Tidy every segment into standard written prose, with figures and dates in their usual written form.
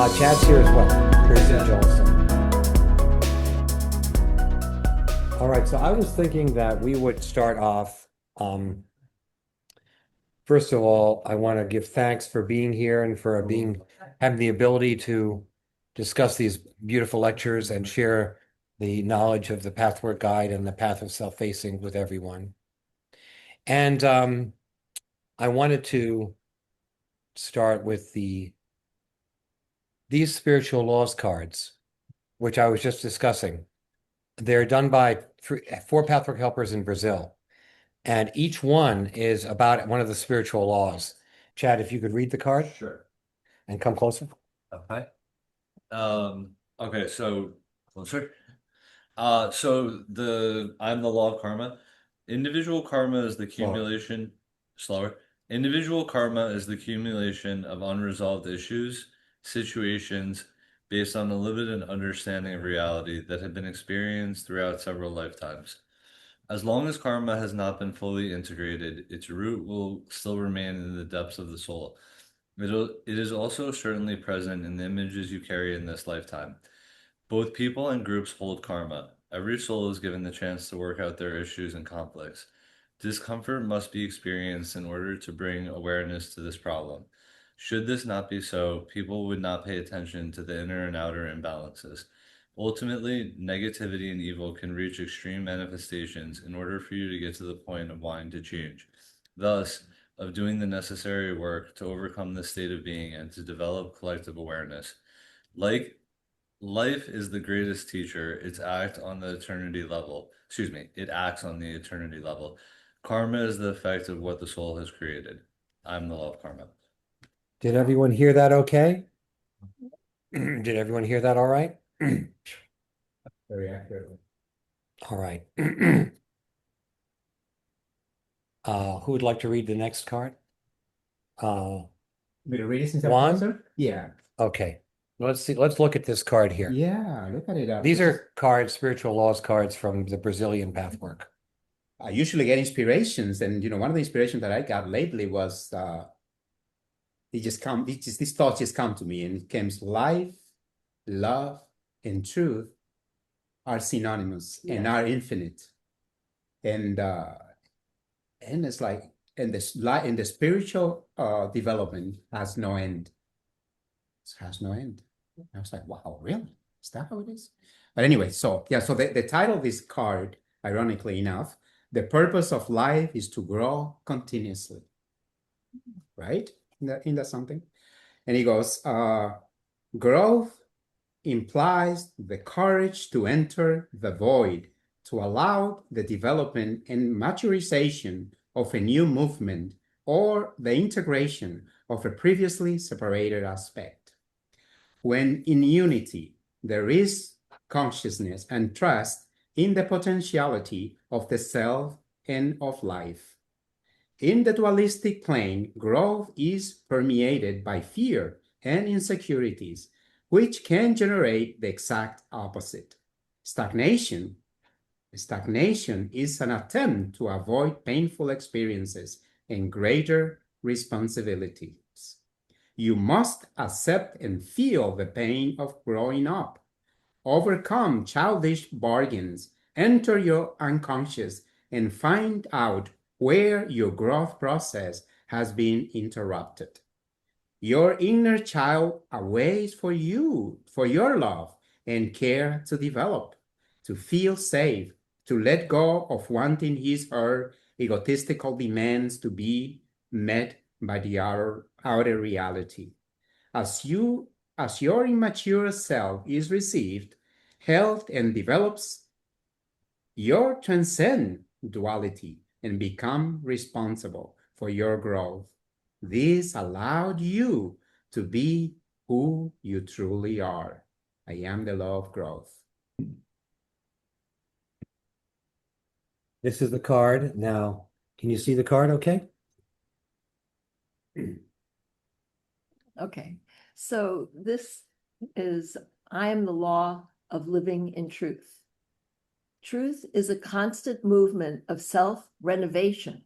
Chad's here as well. Tracy Jolson. All right, so I was thinking that we would start off. First of all, I want to give thanks for being here and for having the ability to discuss these beautiful lectures and share the knowledge of the Pathwork Guide and the Path of Self-Facing with everyone. And I wanted to start with these spiritual laws cards, which I was just discussing. They're done by four Pathwork helpers in Brazil, and each one is about one of the spiritual laws. Chad, if you could read the card Sure. and come closer. Okay. Okay, so closer. I'm the law of karma. Individual karma is the accumulation slower. Individual karma is the accumulation of unresolved issues, situations based on a limited understanding of reality that have been experienced throughout several lifetimes. As long as karma has not been fully integrated, its root will still remain in the depths of the soul. It is also certainly present in the images you carry in this lifetime. Both people and groups hold karma. Every soul is given the chance to work out their issues and conflicts. Discomfort must be experienced in order to bring awareness to this problem. Should this not be so, people would not pay attention to the inner and outer imbalances. Ultimately, negativity and evil can reach extreme manifestations in order for you to get to the point of wanting to change. Thus, of doing the necessary work to overcome this state of being and to develop collective awareness. Like life is the greatest teacher, it acts on the eternity level. It acts on the eternity level. Karma is the effect of what the soul has created. I'm the law of karma. Did everyone hear that okay? Did everyone hear that all right? Very accurately. All right. Who would like to read the next card? Me to read it since I'm Juan? closer? Yeah. Okay. Let's see. Let's look at this card here. Yeah, look at it. These are cards, spiritual laws cards from the Brazilian Pathwork. I usually get inspirations, and one of the inspirations that I got lately was these thoughts just come to me, and it comes life, love, and truth are synonymous and are infinite. And it's like and the spiritual development has no end. It has no end. I was like, wow, really? Is that how it is? But anyway, so the title of this card, ironically enough, the purpose of life is to grow continuously. Right? Isn't that something? And he goes, growth implies the courage to enter the void, to allow the development and maturization of a new movement or the integration of a previously separated aspect. When in unity, there is consciousness and trust in the potentiality of the self and of life. In the dualistic plane, growth is permeated by fear and insecurities, which can generate the exact opposite. Stagnation is an attempt to avoid painful experiences and greater responsibilities. You must accept and feel the pain of growing up. Overcome childish bargains, enter your unconscious, and find out where your growth process has been interrupted. Your inner child awaits for you, for your love and care to develop, to feel safe, to let go of wanting his or her egotistical demands to be met by the outer reality. As your immature self is received, held, and develops, you transcend duality and become responsible for your growth. This allowed you to be who you truly are. I am the law of growth. This is the card. Now, can you see the card okay? Okay, so this is, I am the law of living in truth. Truth is a constant movement of self-renovation.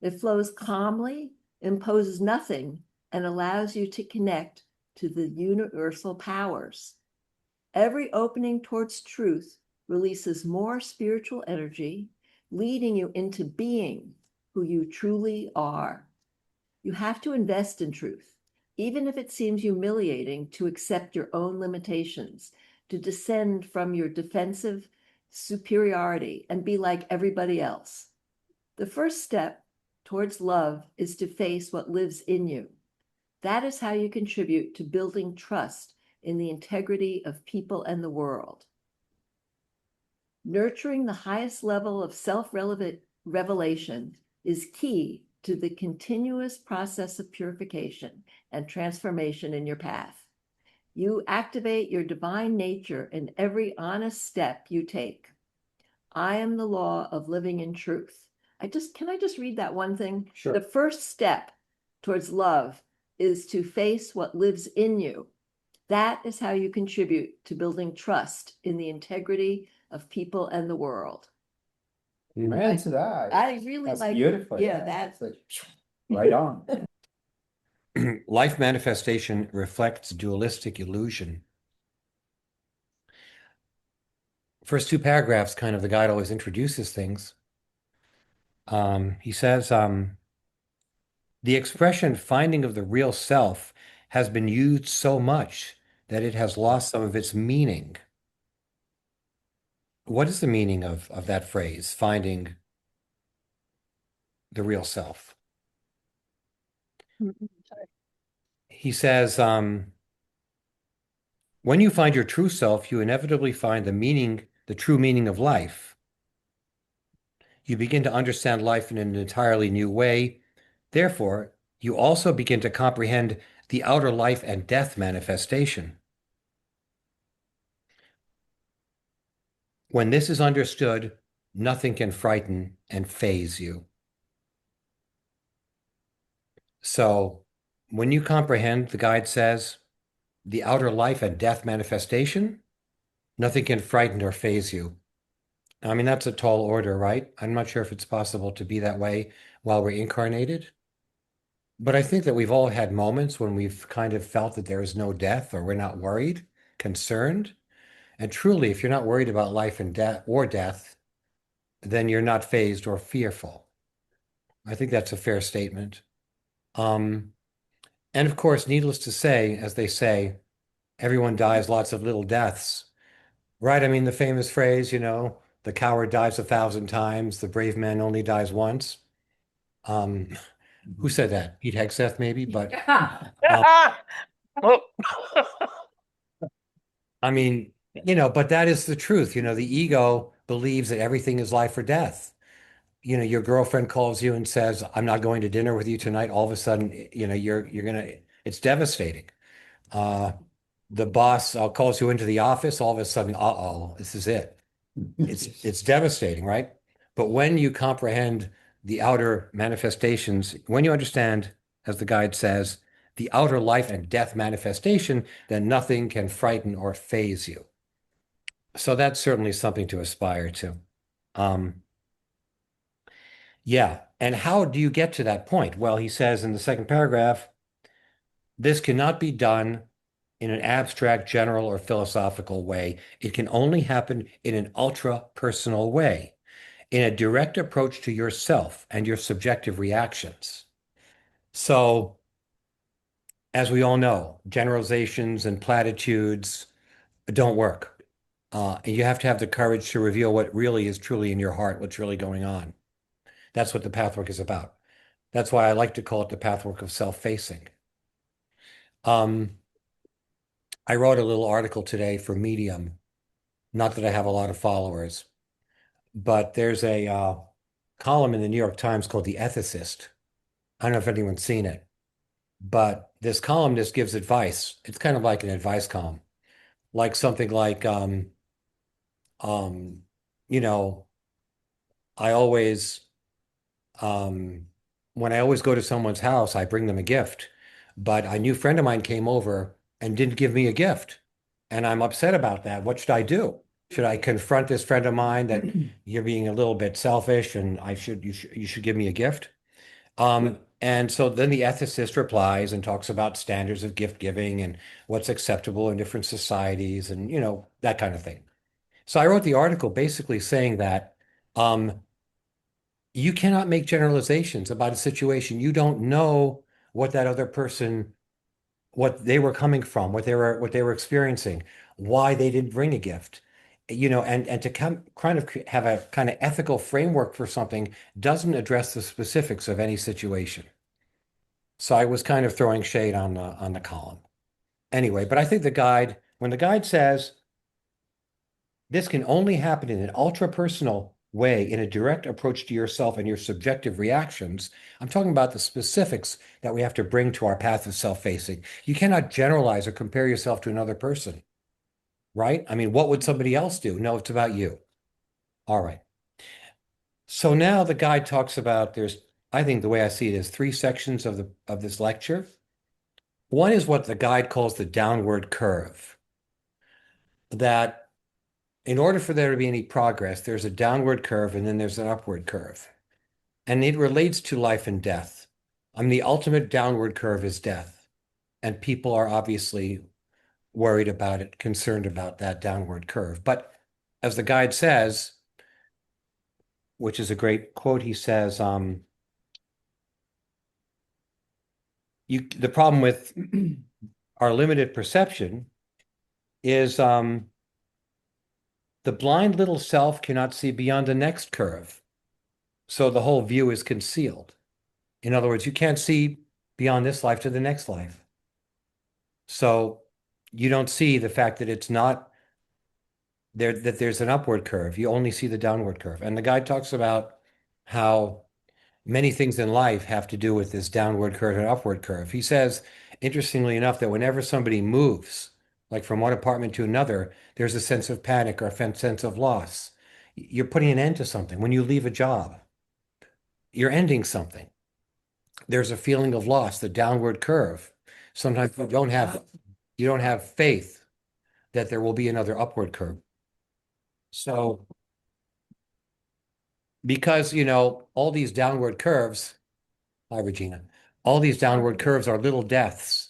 It flows calmly, imposes nothing, and allows you to connect to the universal powers. Every opening towards truth releases more spiritual energy, leading you into being who you truly are. You have to invest in truth, even if it seems humiliating to accept your own limitations, to descend from your defensive superiority and be like everybody else. The first step towards love is to face what lives in you. That is how you contribute to building trust in the integrity of people and the world. Nurturing the highest level of self-revelation is key to the continuous process of purification and transformation in your path. You activate your divine nature in every honest step you take. I am the law of living in truth. Can I just read that one thing? Sure. The first step towards love is to face what lives in you. That is how you contribute to building trust in the integrity of people and the world. Amen to that. I really That's like, beautiful. yeah, that's It's like, right on. Life manifestation reflects dualistic illusion. First two paragraphs, kind of the guide always introduces things. He says, the expression finding of the real self has been used so much that it has lost some of its meaning. What is the meaning of that phrase, finding the real self? He says, when you find your true self, you inevitably find the true meaning of life. You begin to understand life in an entirely new way. Therefore, you also begin to comprehend the outer life and death manifestation. When this is understood, nothing can frighten and faze you. So, when you comprehend, the guide says, the outer life and death manifestation, nothing can frighten or faze you. I mean, that's a tall order, right? I'm not sure if it's possible to be that way while we're incarnated. But I think that we've all had moments when we've kind of felt that there is no death or we're not worried, concerned. And truly, if you're not worried about life and death, then you're not fazed or fearful. I think that's a fair statement. And of course, needless to say, as they say, everyone dies lots of little deaths, right? I mean, the famous phrase, the coward dies 1,000 times, the brave man only dies once. Who said that? Pete Hegseth, maybe, but I mean, but that is the truth. The ego believes that everything is life or death. Your girlfriend calls you and says, "I'm not going to dinner with you tonight." All of a sudden, you're gonna. It's devastating. Uh, the boss calls you into the office. All of a sudden, uh-oh, this is it. It's devastating, right? But when you comprehend the outer manifestations, when you understand, as the guide says, the outer life and death manifestation, then nothing can frighten or faze you. So that's certainly something to aspire to. Yeah. And how do you get to that point? Well, he says in the second paragraph, this cannot be done in an abstract, general, or philosophical way. It can only happen in an ultra-personal way, in a direct approach to yourself and your subjective reactions. So, as we all know, generalizations and platitudes don't work. And you have to have the courage to reveal what really is truly in your heart, what's really going on. That's what the pathwork is about. That's why I like to call it the pathwork of self-facing. I wrote a little article today for Medium. Not that I have a lot of followers, but there's a column in the New York Times called The Ethicist. I don't know if anyone's seen it, but this columnist gives advice. It's kind of like an advice column, like something like, um, you know, I always, when I always go to someone's house, I bring them a gift. But a new friend of mine came over and didn't give me a gift. And I'm upset about that. What should I do? Should I confront this friend of mine that you're being a little bit selfish and you should give me a gift? And so then the ethicist replies and talks about standards of gift giving and what's acceptable in different societies and, that kind of thing. So I wrote the article basically saying that um, you cannot make generalizations about a situation. You don't know what that other person, what they were coming from, what they were experiencing, why they didn't bring a gift. And to come kind of have a kind of ethical framework for something doesn't address the specifics of any situation. So I was kind of throwing shade on the column. Anyway, but I think when the guide says this can only happen in an ultra-personal way, in a direct approach to yourself and your subjective reactions, I'm talking about the specifics that we have to bring to our path of self-facing. You cannot generalize or compare yourself to another person, right? I mean, what would somebody else do? No, it's about you. All right. So now the guide talks about I think the way I see it is three sections of this lecture. One is what the guide calls the downward curve. That in order for there to be any progress, there's a downward curve and then there's an upward curve. And it relates to life and death. I mean, the ultimate downward curve is death. And people are obviously worried about it, concerned about that downward curve. But as the guide says, which is a great quote, he says, the problem with our limited perception is the blind little self cannot see beyond the next curve. So the whole view is concealed. In other words, you can't see beyond this life to the next life. So you don't see the fact that it's not there, that there's an upward curve. You only see the downward curve. And the guide talks about how many things in life have to do with this downward curve and upward curve. He says, interestingly enough, that whenever somebody moves, like from one apartment to another, there's a sense of panic or a sense of loss. You're putting an end to something. When you leave a job, you're ending something. There's a feeling of loss, the downward curve. Sometimes you don't have faith that there will be another upward curve. So because, all these downward curves, hi, Regina, all these downward curves are little deaths.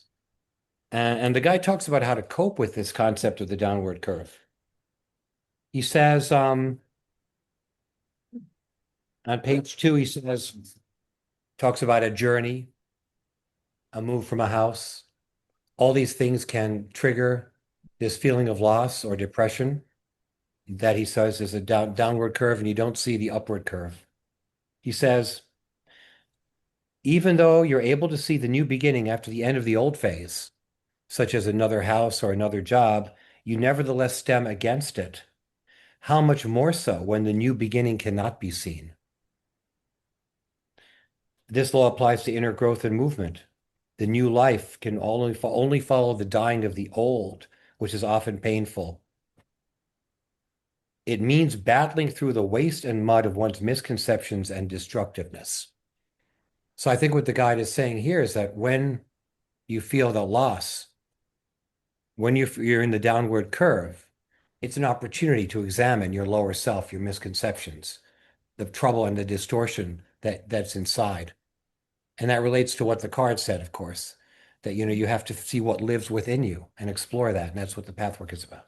And the guy talks about how to cope with this concept of the downward curve. He says, on page 2, he talks about a journey, a move from a house. All these things can trigger this feeling of loss or depression that he says is a downward curve, and you don't see the upward curve. He says, even though you're able to see the new beginning after the end of the old phase, such as another house or another job, you nevertheless stem against it. How much more so when the new beginning cannot be seen? This law applies to inner growth and movement. The new life can only follow the dying of the old, which is often painful. It means battling through the waste and mud of one's misconceptions and destructiveness. So I think what the guide is saying here is that when you feel the loss, when you're in the downward curve, it's an opportunity to examine your lower self, your misconceptions, the trouble and the distortion that's inside. And that relates to what the card said, of course, that, you have to see what lives within you and explore that. And that's what the pathwork is about.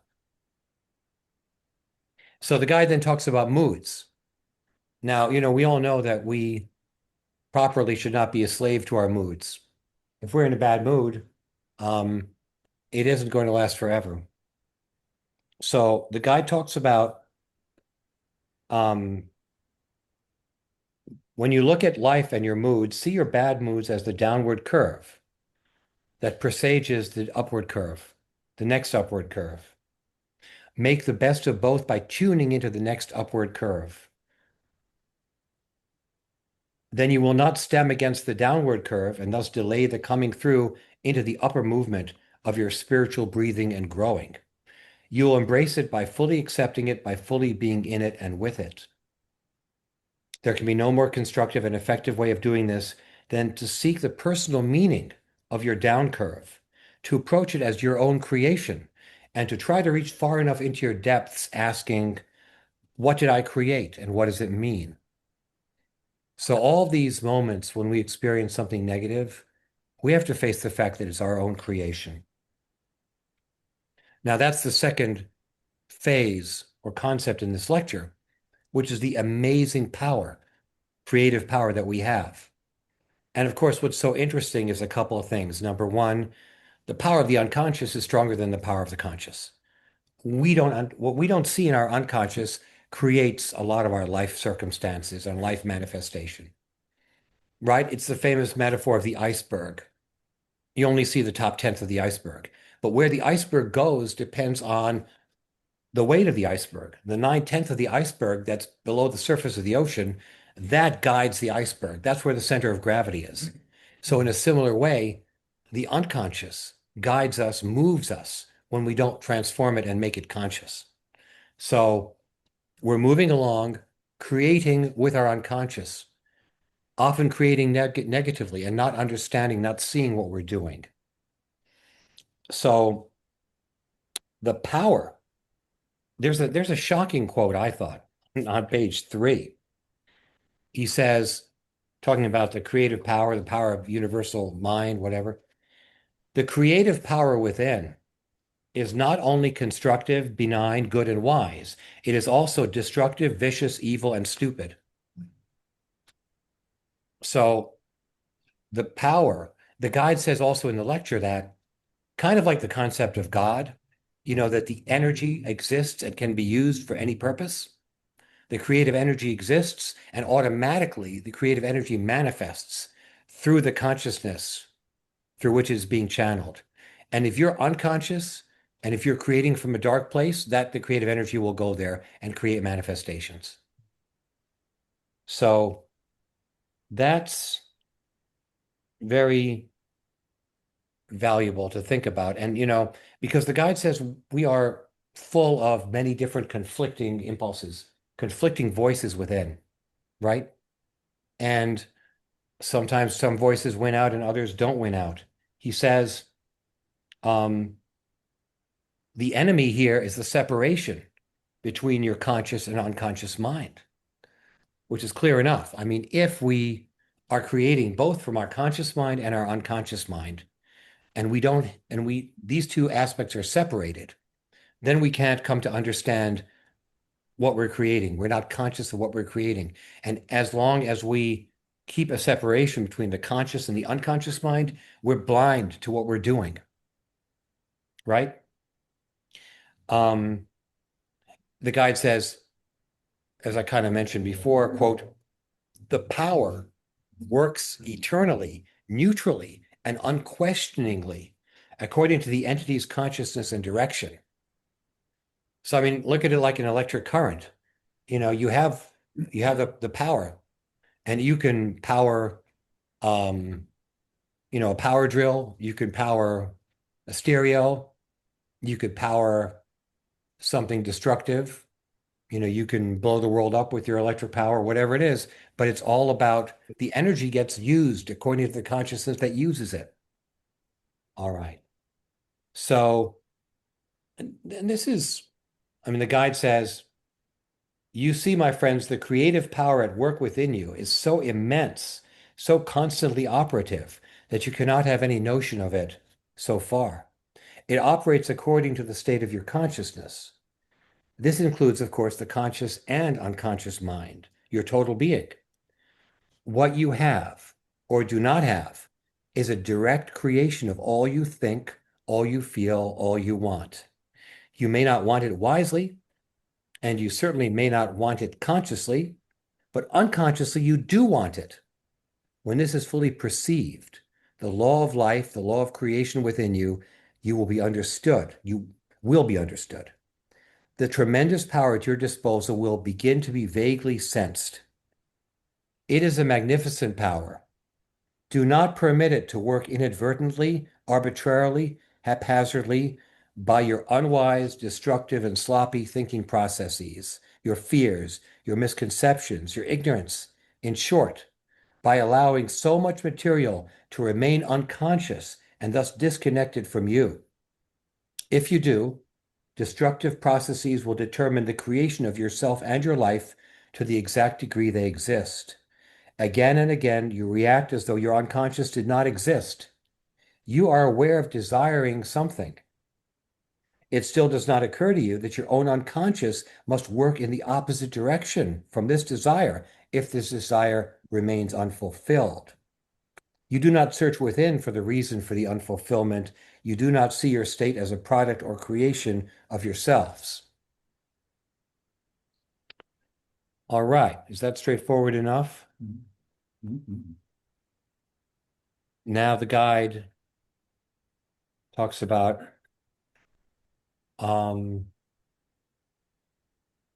So the guide then talks about moods. Now, we all know that we properly should not be a slave to our moods. If we're in a bad mood, it isn't going to last forever. So the guide talks about when you look at life and your moods, see your bad moods as the downward curve that presages the upward curve, the next upward curve. Make the best of both by tuning into the next upward curve. Then you will not stem against the downward curve and thus delay the coming through into the upper movement of your spiritual breathing and growing. You will embrace it by fully accepting it, by fully being in it and with it. There can be no more constructive and effective way of doing this than to seek the personal meaning of your down curve, to approach it as your own creation, and to try to reach far enough into your depths asking, what did I create and what does it mean? So all these moments when we experience something negative, we have to face the fact that it's our own creation. Now, that's the second phase or concept in this lecture, which is the amazing power, creative power that we have. And of course, what's so interesting is a couple of things. Number one, the power of the unconscious is stronger than the power of the conscious. What we don't see in our unconscious creates a lot of our life circumstances and life manifestation, right? It's the famous metaphor of the iceberg. You only see the top tenth of the iceberg, but where the iceberg goes depends on the weight of the iceberg. The 9/10 of the iceberg that's below the surface of the ocean, that guides the iceberg. That's where the center of gravity is. So in a similar way, the unconscious guides us, moves us when we don't transform it and make it conscious. So we're moving along, creating with our unconscious, often creating negatively and not understanding, not seeing what we're doing. So the power, there's a shocking quote, I thought, on page 3. He says, talking about the creative power, the power of universal mind, whatever, the creative power within is not only constructive, benign, good, and wise, it is also destructive, vicious, evil, and stupid. So the power, the guide says also in the lecture that kind of like the concept of God, that the energy exists and can be used for any purpose. The creative energy exists, and automatically the creative energy manifests through the consciousness through which it is being channeled. And if you're unconscious and if you're creating from a dark place, that the creative energy will go there and create manifestations. So that's very valuable to think about. And, because the guide says we are full of many different conflicting impulses, conflicting voices within, right? And sometimes some voices win out and others don't win out. He says, the enemy here is the separation between your conscious and unconscious mind, which is clear enough. I mean, if we are creating both from our conscious mind and our unconscious mind, and these two aspects are separated, then we can't come to understand what we're creating. We're not conscious of what we're creating. And as long as we keep a separation between the conscious and the unconscious mind, we're blind to what we're doing, right? The guide says, as I kind of mentioned before, quote, the power works eternally, neutrally, and unquestioningly according to the entity's consciousness and direction. So, I mean, look at it like an electric current. You have the power, and you can power, a power drill. You can power a stereo. You could power something destructive. You can blow the world up with your electric power, whatever it is, but it's all about the energy gets used according to the consciousness that uses it. All right. So, and this is, the guide says, you see, my friends, the creative power at work within you is so immense, so constantly operative, that you cannot have any notion of it so far. It operates according to the state of your consciousness. This includes, of course, the conscious and unconscious mind, your total being. What you have or do not have is a direct creation of all you think, all you feel, all you want. You may not want it wisely, and you certainly may not want it consciously, but unconsciously you do want it. When this is fully perceived, the law of life, the law of creation within you, you will be understood. You will be understood. The tremendous power at your disposal will begin to be vaguely sensed. It is a magnificent power. Do not permit it to work inadvertently, arbitrarily, haphazardly, by your unwise, destructive, and sloppy thinking processes, your fears, your misconceptions, your ignorance. In short, by allowing so much material to remain unconscious and thus disconnected from you. If you do, destructive processes will determine the creation of yourself and your life to the exact degree they exist. Again and again, you react as though your unconscious did not exist. You are aware of desiring something. It still does not occur to you that your own unconscious must work in the opposite direction from this desire if this desire remains unfulfilled. You do not search within for the reason for the unfulfillment. You do not see your state as a product or creation of yourselves. All right. Is that straightforward enough? Now the guide talks about, so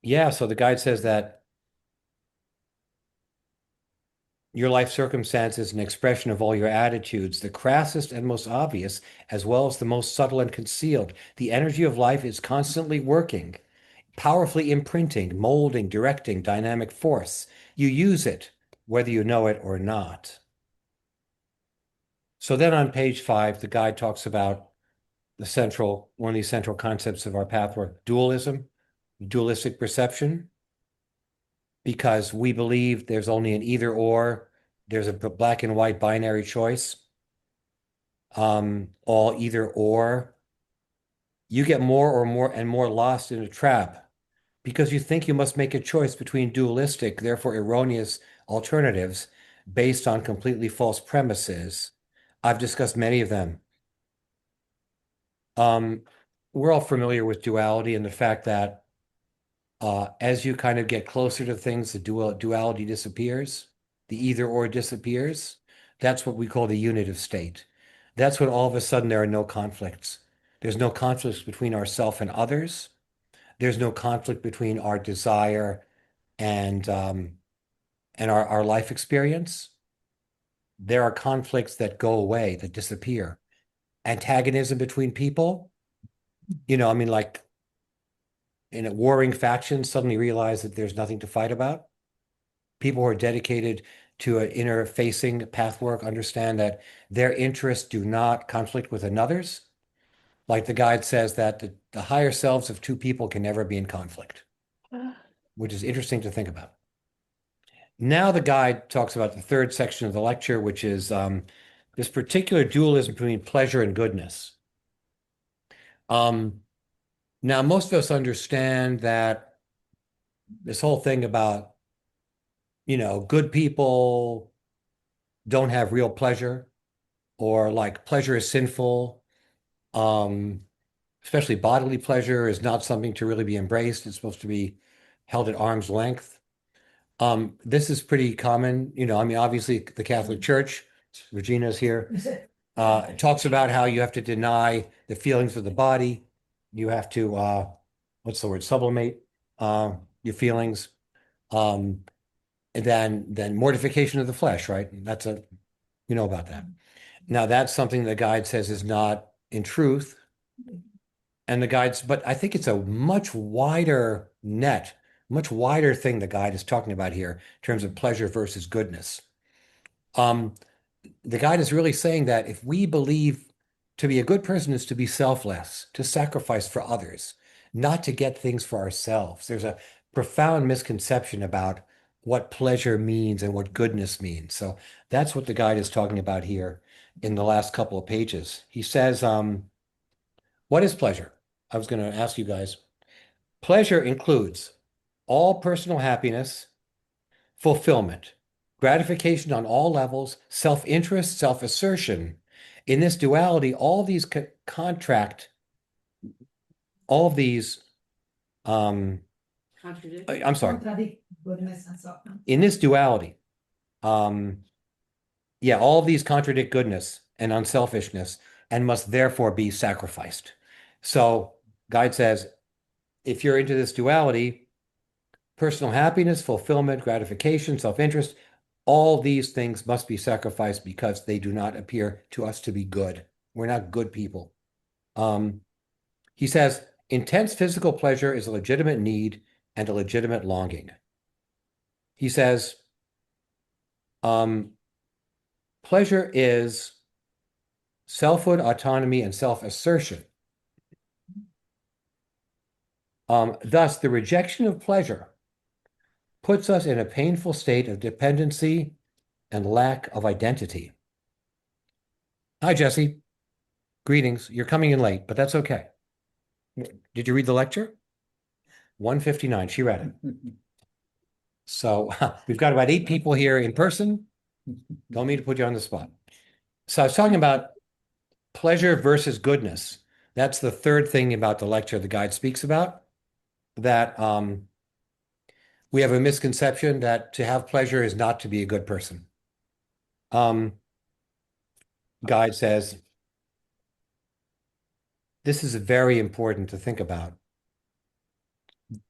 the guide says that your life circumstance is an expression of all your attitudes, the crassest and most obvious, as well as the most subtle and concealed. The energy of life is constantly working, powerfully imprinting, molding, directing, dynamic force. You use it, whether you know it or not. So then on page 5, the guide talks about one of these central concepts of our pathwork, dualism, dualistic perception, because we believe there's only an either or, there's a black and white binary choice, all either or. You get more and more lost in a trap because you think you must make a choice between dualistic, therefore erroneous alternatives based on completely false premises. I've discussed many of them. We're all familiar with duality and the fact that as you kind of get closer to things, the duality disappears, the either or disappears. That's what we call the unitive state. That's when all of a sudden there are no conflicts. There's no conflicts between ourself and others. There's no conflict between our desire and our life experience. There are conflicts that go away, that disappear. Antagonism between people, I mean, like in a warring faction suddenly realize that there's nothing to fight about. People who are dedicated to an interfacing pathwork understand that their interests do not conflict with another's. Like the guide says that the higher selves of two people can never be in conflict, which is interesting to think about. Now the guide talks about the third section of the lecture, which is this particular dualism between pleasure and goodness. Now, most of us understand that this whole thing about, good people don't have real pleasure, or like pleasure is sinful. Especially bodily pleasure is not something to really be embraced. It's supposed to be held at arm's length. This is pretty common. I mean, obviously the Catholic Church, Regina's here, talks about how you have to deny the feelings of the body. You have to, what's the word, sublimate your feelings. And then mortification of the flesh, right? You know about that. Now that's something the guide says is not in truth. And the guides, but I think it's a much wider net, much wider thing the guide is talking about here in terms of pleasure versus goodness. The guide is really saying that if we believe to be a good person is to be selfless, to sacrifice for others, not to get things for ourselves. There's a profound misconception about what pleasure means and what goodness means. So that's what the guide is talking about here in the last couple of pages. He says, what is pleasure? I was going to ask you guys. Pleasure includes all personal happiness, fulfillment, gratification on all levels, self-interest, self-assertion. In this duality, all these all of these, I'm sorry, in this duality, all of these contradict goodness and unselfishness and must therefore be sacrificed. So guide says, if you're into this duality, personal happiness, fulfillment, gratification, self-interest, all these things must be sacrificed because they do not appear to us to be good. We're not good people. He says, intense physical pleasure is a legitimate need and a legitimate longing. He says, pleasure is selfhood, autonomy, and self-assertion. Thus, the rejection of pleasure puts us in a painful state of dependency and lack of identity. Hi, Jesse. Greetings. You're coming in late, but that's okay. Did you read the lecture? 159. She read it. So we've got about 8 people here in person. Don't mean to put you on the spot. So I was talking about pleasure versus goodness. That's the third thing about the lecture the guide speaks about, that we have a misconception that to have pleasure is not to be a good person. Guide says, this is very important to think about.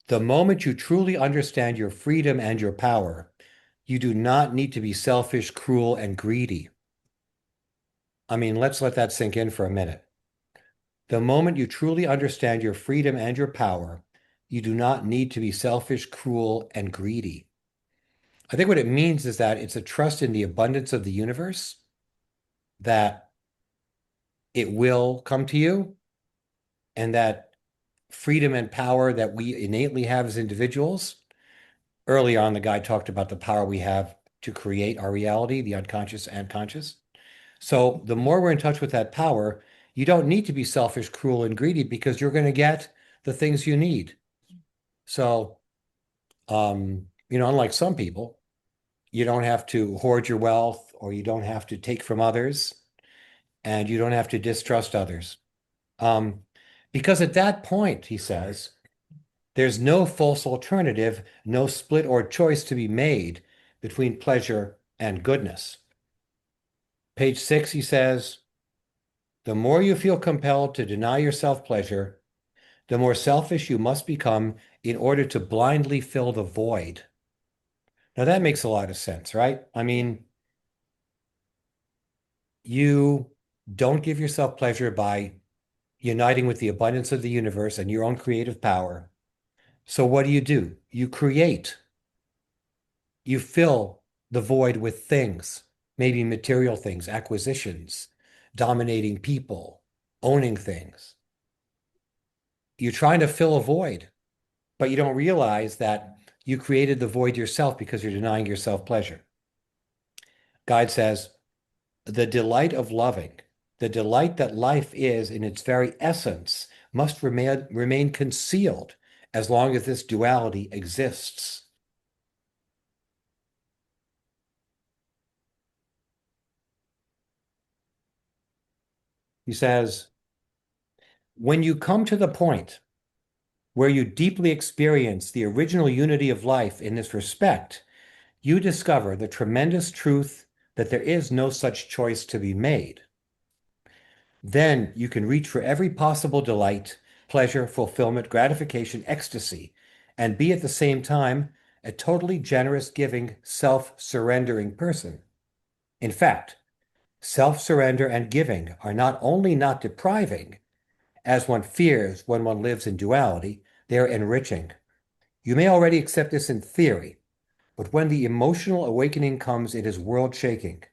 The moment you truly understand your freedom and your power, you do not need to be selfish, cruel, and greedy. I mean, let's let that sink in for a minute. The moment you truly understand your freedom and your power, you do not need to be selfish, cruel, and greedy. I think what it means is that it's a trust in the abundance of the universe, that it will come to you, and that freedom and power that we innately have as individuals. Early on, the guy talked about the power we have to create our reality, the unconscious and conscious. So the more we're in touch with that power, you don't need to be selfish, cruel, and greedy, because you're going to get the things you need. So, unlike some people, you don't have to hoard your wealth, or you don't have to take from others, and you don't have to distrust others. Because at that point, he says, there's no false alternative, no split or choice to be made between pleasure and goodness. Page 6, he says, the more you feel compelled to deny yourself pleasure, the more selfish you must become in order to blindly fill the void. Now that makes a lot of sense, right? I mean, you don't give yourself pleasure by uniting with the abundance of the universe and your own creative power. So what do? You create. You fill the void with things, maybe material things, acquisitions, dominating people, owning things. You're trying to fill a void, but you don't realize that you created the void yourself because you're denying yourself pleasure. Guide says, the delight of loving, the delight that life is in its very essence, must remain concealed as long as this duality exists. He says, when you come to the point where you deeply experience the original unity of life in this respect, you discover the tremendous truth that there is no such choice to be made. Then you can reach for every possible delight, pleasure, fulfillment, gratification, ecstasy, and be at the same time a totally generous, giving, self-surrendering person. In fact, self-surrender and giving are not only not depriving, as one fears when one lives in duality, they are enriching. You may already accept this in theory, but when the emotional awakening comes, it is world-shaking.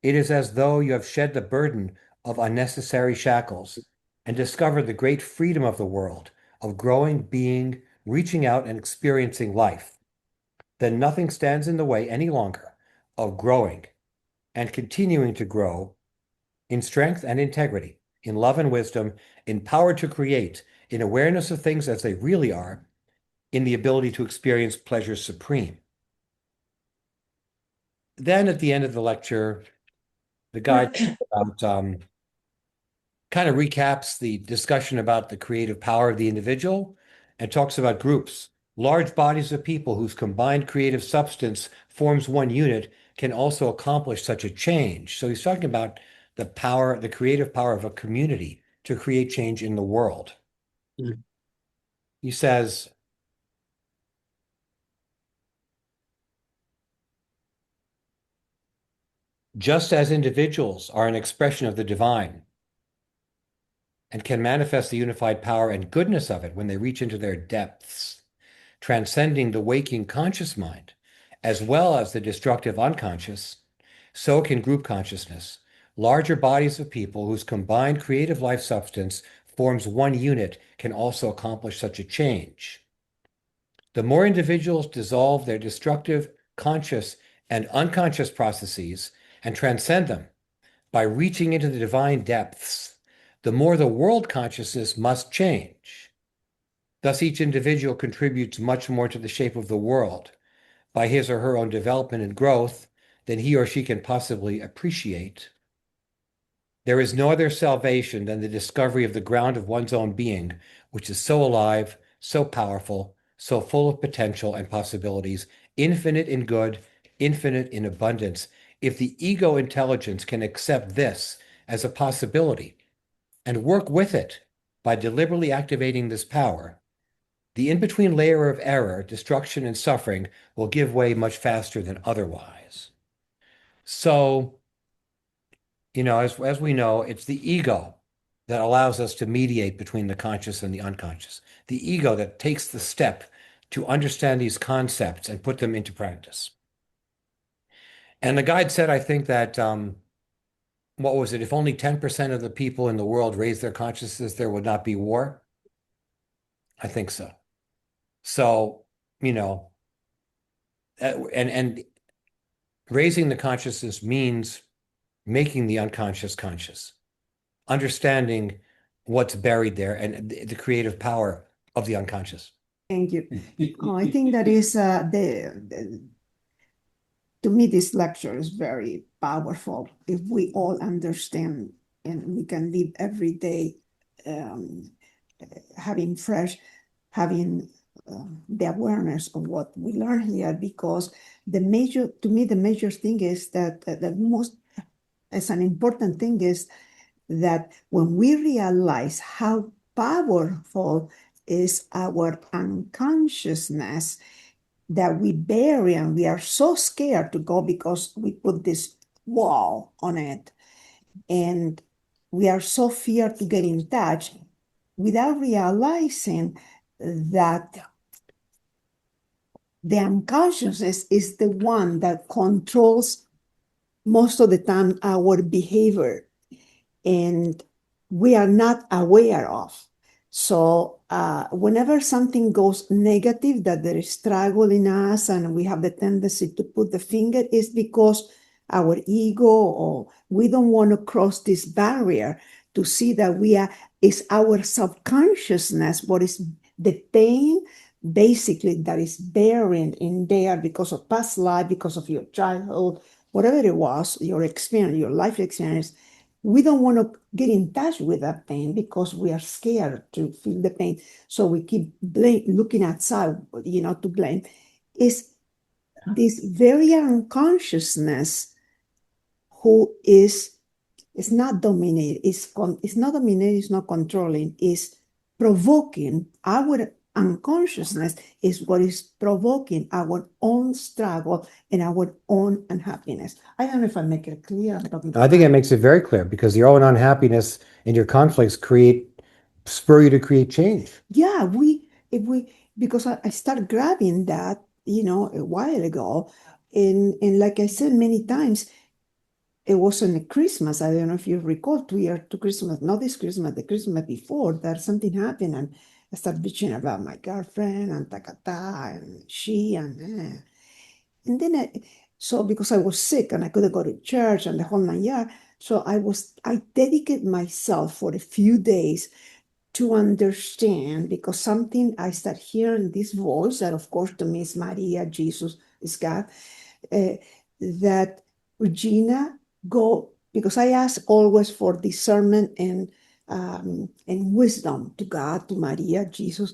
It is as though you have shed the burden of unnecessary shackles and discovered the great freedom of the world, of growing, being, reaching out and experiencing life. Then nothing stands in the way any longer of growing and continuing to grow in strength and integrity, in love and wisdom, in power to create, in awareness of things as they really are, in the ability to experience pleasure supreme. Then at the end of the lecture, the guide about, kind of recaps the discussion about the creative power of the individual and talks about groups. Large bodies of people whose combined creative substance forms one unit can also accomplish such a change. So he's talking about the power, the creative power of a community to create change in the world. He says, just as individuals are an expression of the divine and can manifest the unified power and goodness of it when they reach into their depths, transcending the waking conscious mind, as well as the destructive unconscious, so can group consciousness. Larger bodies of people whose combined creative life substance forms one unit can also accomplish such a change. The more individuals dissolve their destructive, conscious, and unconscious processes and transcend them by reaching into the divine depths, the more the world consciousness must change. Thus, each individual contributes much more to the shape of the world by his or her own development and growth than he or she can possibly appreciate. There is no other salvation than the discovery of the ground of one's own being, which is so alive, so powerful, so full of potential and possibilities, infinite in good, infinite in abundance. If the ego intelligence can accept this as a possibility and work with it by deliberately activating this power, the in-between layer of error, destruction, and suffering will give way much faster than otherwise. So, as we know, it's the ego that allows us to mediate between the conscious and the unconscious. The ego that takes the step to understand these concepts and put them into practice. And the guide said, I think that, what was it? If only 10% of the people in the world raised their consciousness, there would not be war. I think so. So, and raising the consciousness means making the unconscious conscious, understanding what's buried there and the creative power of the unconscious. Thank you. I think that is to me, this lecture is very powerful if we all understand and we can live every day having the awareness of what we learn here, because to me, the major thing is that as an important thing is that when we realize how powerful is our unconsciousness, that we bury and we are so scared to go because we put this wall on it, and we are so feared to get in touch without realizing that the unconsciousness is the one that controls most of the time our behavior, and we are not aware of. So whenever something goes negative, that there is struggle in us and we have the tendency to put the finger, is because our ego, or we don't want to cross this barrier to see that it's our subconsciousness what is the pain basically that is buried in there because of past life, because of your childhood, whatever it was, your experience, your life experience. We don't want to get in touch with that pain because we are scared to feel the pain. So we keep looking outside, to blame. Is this very unconsciousness who is not dominating, it's not dominating, it's not controlling, is provoking our unconsciousness, is what is provoking our own struggle and our own unhappiness. I don't know if I make it clear. I think it makes it very clear, because your own unhappiness and your conflicts spur you to create change. Yeah, because I started grabbing that, a while ago, and like I said many times, it was on Christmas. I don't know if you recall, 2 years to Christmas, not this Christmas, the Christmas before, that something happened, and I started bitching about my girlfriend and takata and she and then so because I was sick and I couldn't go to church and the whole 9 years, so I dedicated myself for a few days to understand, because something I start hearing this voice that of course to me is Maria, Jesus, is God, that Regina, go, because I ask always for discernment and wisdom to God, to Maria, Jesus,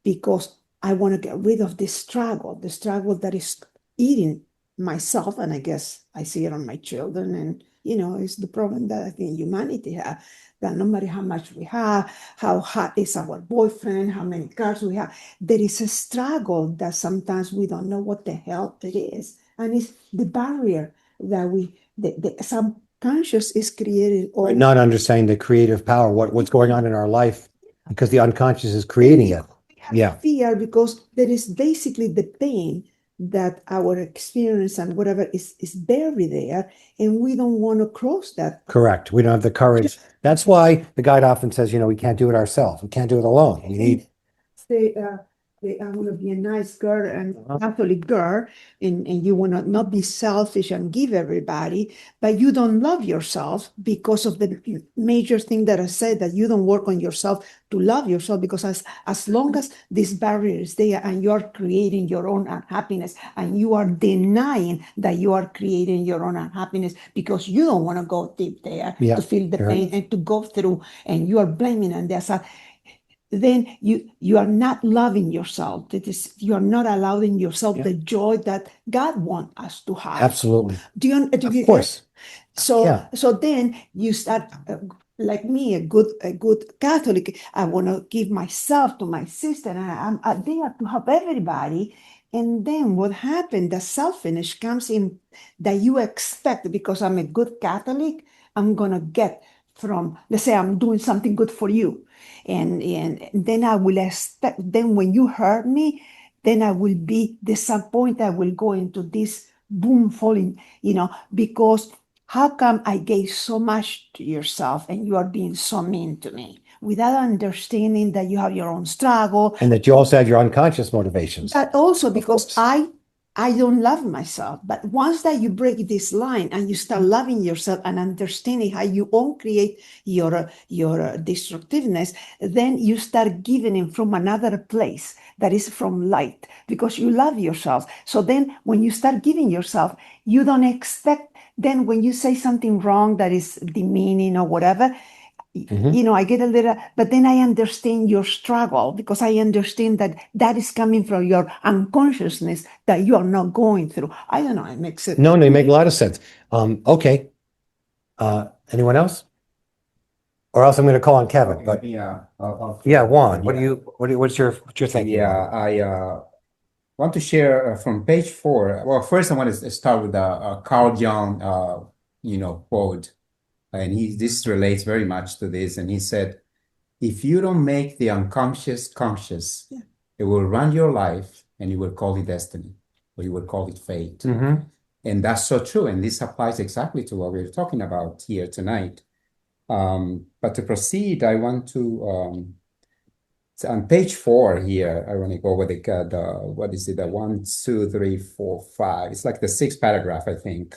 because I want to get rid of this struggle, the struggle that is eating myself, and I guess I see it on my children, and it's the problem that I think humanity have, that no matter how much we have, how hot is our boyfriend, how many cars we have, there is a struggle that sometimes we don't know what the hell it is, and it's the barrier that the subconscious is created. Not understanding the creative power, what's going on in our life, because the unconscious is creating it. Yeah. Fear, because there is basically the pain that our experience and whatever is buried there, and we don't want to cross that. Correct. We don't have the courage. That's why the guide often says, we can't do it ourselves. We can't do it alone. We need. I want to be a nice girl and Catholic girl, and you want to not be selfish and give everybody, but you don't love yourself because of the major thing that I said, that you don't work on yourself to love yourself, because as long as this barrier is there and you are creating your own unhappiness and you are denying that you are creating your own unhappiness because you don't want to go deep there Yeah, to feel the you're right. pain and to go through, and you are blaming and there's a, then you are not loving yourself. That is, you are not allowing yourself Yeah. the joy that God wants us to have. Absolutely. Do Of you course. so Yeah. so then you start, like me, a good Catholic. I want to give myself to my sister, and I'm there to help everybody. And then what happened? The selfishness comes in, that you expect, because I'm a good Catholic, I'm gonna get from, let's say I'm doing something good for you, and then I will expect. Then when you hurt me, then I will be disappointed. I will go into this boom falling, because how come I gave so much to yourself and you are being so mean to me, without understanding that you have your own struggle? And that you also have your unconscious motivations. But also because course. I don't love myself. But once that you break this line and you start loving yourself and understanding how you own create your destructiveness, then you start giving it from another place, that is from light, because you love yourself. So then when you start giving yourself, you don't expect, then when you say something wrong that is demeaning or whatever, I get a little, but then I understand your struggle, because I understand that that is coming from your unconsciousness that you are not going through. I don't know. It makes it. No, you make a lot of sense. Okay. Anyone else? Or else I'm going to call on Kevin. But Yeah. yeah, Juan, what's your thinking? Yeah, I want to share from page 4. Well, first I want to start with Carl Jung, quote, and this relates very much to this. And he said, "If you don't make the unconscious conscious, Yeah. it will run your life, and you will call it destiny, or you will call it fate." Mhm. And that's so true. And this applies exactly to what we're talking about here tonight. But to proceed, I want to. So on page 4 here, I want to go with what is it? The 1, 2, 3, 4, 5. It's like the 6th paragraph, I think.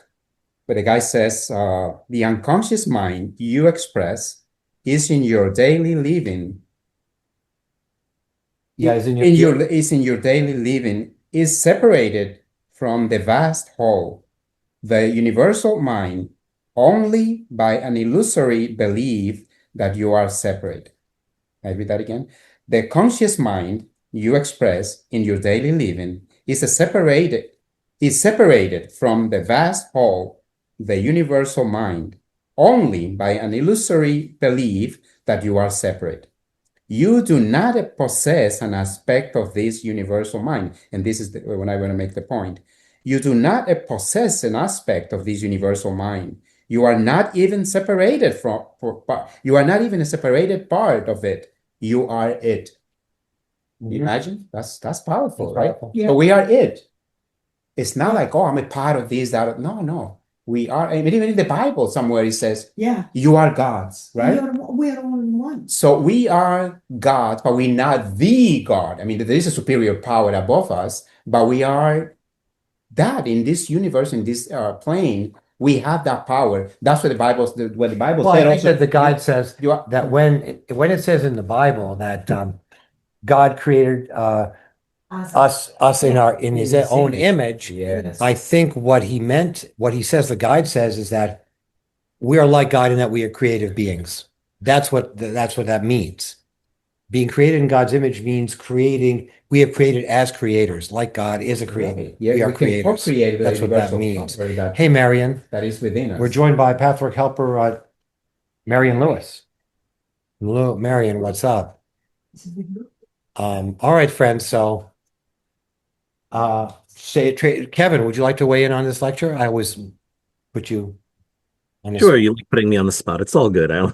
But the guy says, the unconscious mind you express is in your daily living. Yeah, is in your daily living, is separated from the vast whole, the universal mind, only by an illusory belief that you are separate. I read that again. The conscious mind you express in your daily living is separated from the vast whole, the universal mind, only by an illusory belief that you are separate. You do not possess an aspect of this universal mind. And this is when I want to make the point. You do not possess an aspect of this universal mind. You are not even separated you are not even a separated part of it. You are it. Mhm. Imagine? That's powerful, That's right? powerful. Yeah. So we are it. It's not like, oh, I'm a part of this, that. No. We are, I mean, even in the Bible somewhere it says, Yeah. you are God's, right? We are all in one. So we are God, but we're not the God. I mean, there is a superior power above us, but we are that in this universe, in this plane. We have that power. That's what the Bible said. Well, I said. think that the guide says you are, that when it says in the Bible that God created us in his own image, yes, I think what he says, the guide says, is that we are like God in that we are creative beings. That's what that means. Being created in God's image means we have created as creators, like God is a creator. Right. Yeah, we are we can creators. co-create with That's the what that universal means. power that- Hey, Marion, that is within us. we're joined by Pathwork helper Marion Lewis. Marion, what's up? All right, friends. So, Kevin, would you like to weigh in on this lecture? I always put you on this. Sure, you like putting me on the spot. It's all good, Alan.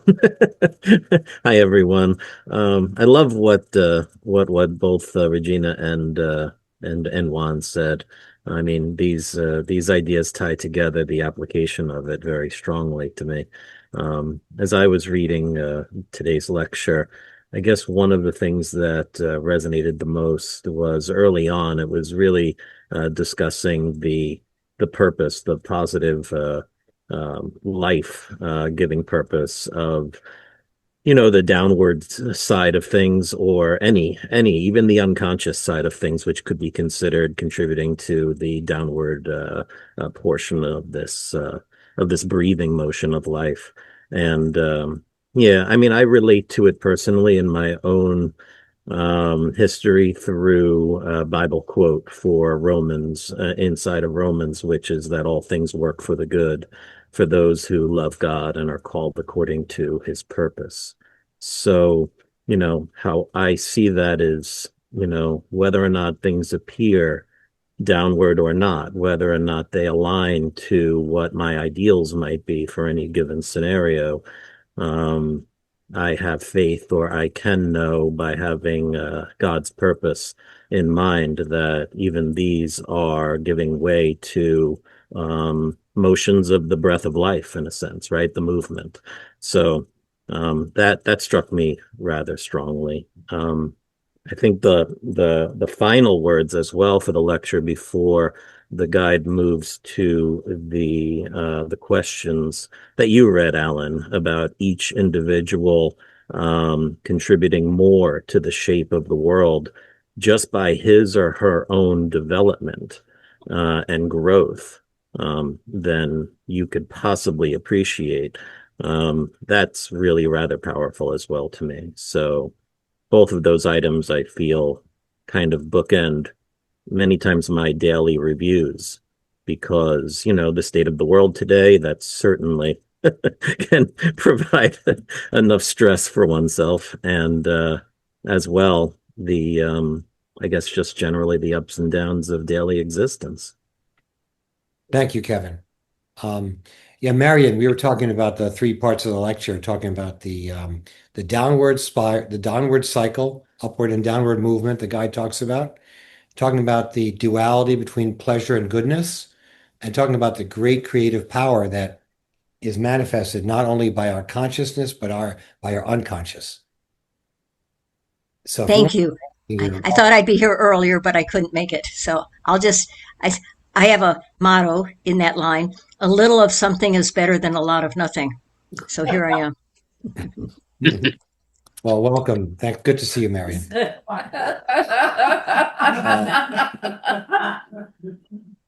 Hi, everyone. I love what both Regina and Juan said. I mean, these ideas tie together the application of it very strongly to me. As I was reading today's lecture, I guess one of the things that resonated the most was early on. It was really discussing the purpose, the positive life giving purpose of the downward side of things, or any even the unconscious side of things, which could be considered contributing to the downward portion of this breathing motion of life. And yeah, I mean, I relate to it personally in my own history through a Bible quote for Romans, inside of Romans, which is that all things work for the good for those who love God and are called according to his purpose. So, how I see that is, whether or not things appear downward or not, whether or not they align to what my ideals might be for any given scenario, um, I have faith, or I can know by having God's purpose in mind, that even these are giving way to motions of the breath of life, in a sense, right? The movement. So that struck me rather strongly. I think the final words as well for the lecture, before the guide moves to the questions that you read, Alan, about each individual contributing more to the shape of the world just by his or her own development and growth than you could possibly appreciate. That's really rather powerful as well to me. So both of those items, I feel, kind of bookend many times my daily reviews, because, the state of the world today, that certainly can provide enough stress for oneself. And as well, I guess just generally the ups and downs of daily existence. Thank you, Kevin. Yeah, Marion, we were talking about the three parts of the lecture, talking about the downward the downward cycle, upward and downward movement the guide talks about, talking about the duality between pleasure and goodness, and talking about the great creative power that is manifested not only by our consciousness, but by our unconscious. So Thank you. I thought I'd be here earlier, but I couldn't make it. So I have a motto in that line: a little of something is better than a lot of nothing. So here I am. Well, welcome. Good to see you, Marion.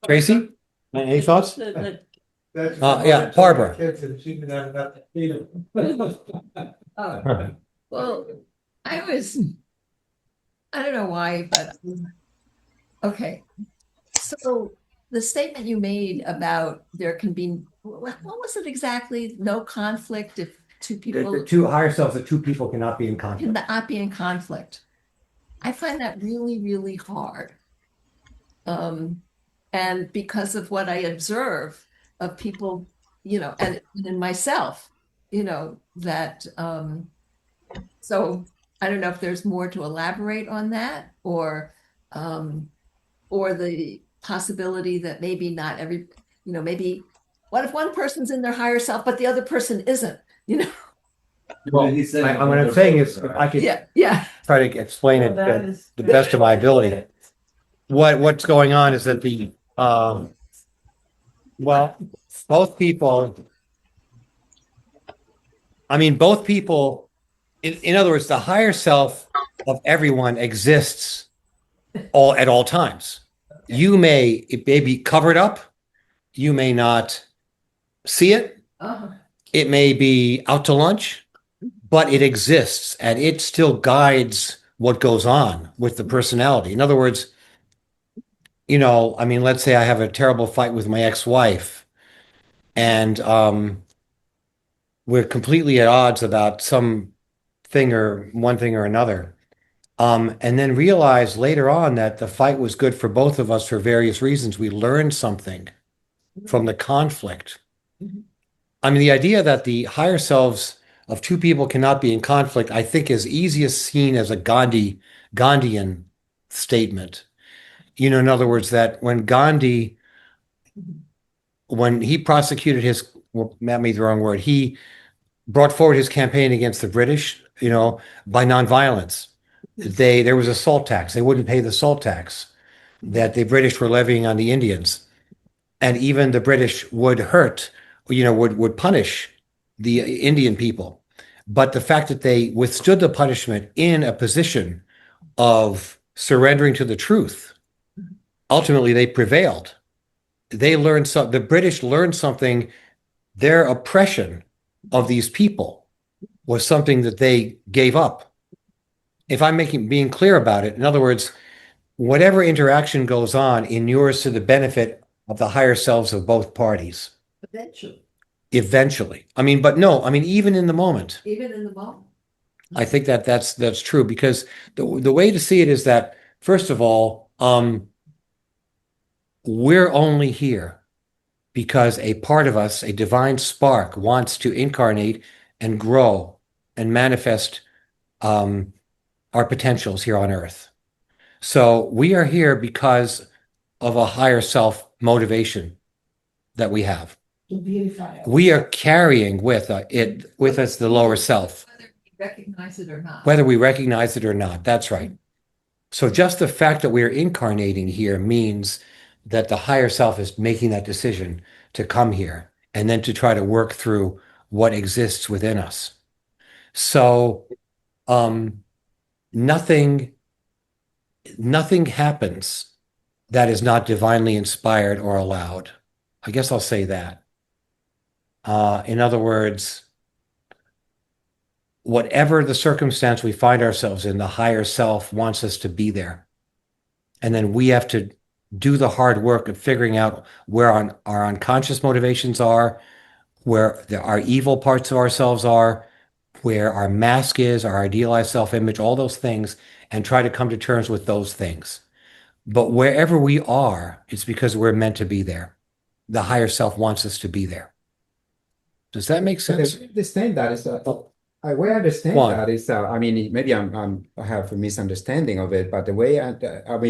Tracy, any thoughts? Yeah, Barbara. Well, I don't know why, but okay. So the statement you made about there can be, what was it exactly? No conflict if two people The two higher selves, the two people cannot be in conflict. cannot be in conflict. I find that really, really hard. And because of what I observe of people, and in myself, that so I don't know if there's more to elaborate on that, or the possibility that maybe not every, maybe what if one person's in their higher self, but the other person isn't, Well, what I'm saying is, if I could yeah. try to explain it to the best of my ability. What's going on is that well, both people, in other words, the higher self of everyone exists at all times. It may be covered up. You may not see it. It may be out to lunch, but it exists, and it still guides what goes on with the personality. In other words, let's say I have a terrible fight with my ex-wife, and we're completely at odds about one thing or another. And then realize later on that the fight was good for both of us for various reasons. We learned something from the conflict. The idea that the higher selves of two people cannot be in conflict, I think, is easiest seen as a Gandhian statement. In other words, that when he prosecuted that may be the wrong word, he brought forward his campaign against the British by nonviolence. There was a salt tax. They wouldn't pay the salt tax that the British were levying on the Indians. And even the British would would punish the Indian people. But the fact that they withstood the punishment in a position of surrendering to the truth, ultimately they prevailed. The British learned something. Their oppression of these people was something that they gave up. If I'm being clear about it, in other words, whatever interaction goes on inures to the benefit of the higher selves of both parties. Eventually. But no, even in the moment. Even in the moment. I think that's true, because the way to see it is that, first of all, we're only here because a part of us, a divine spark, wants to incarnate and grow and manifest our potentials here on Earth. So we are here because of a higher self motivation that we have. We are carrying with us the lower self. Whether we recognize it or not. Whether we recognize it or not, that's right. So just the fact that we're incarnating here means that the higher self is making that decision to come here and then to try to work through what exists within us. So nothing happens that is not divinely inspired or allowed. I guess I'll say that. In other words, whatever the circumstance we find ourselves in, the higher self wants us to be there. And then we have to do the hard work of figuring out where our unconscious motivations are, where our evil parts of ourselves are, where our mask is, our idealized self-image, all those things, and try to come to terms with those things. But wherever we are, it's because we're meant to be there. The higher self wants us to be there. Does that make sense? I understand that is I way I understand Why? that is maybe I have a misunderstanding of it, but the way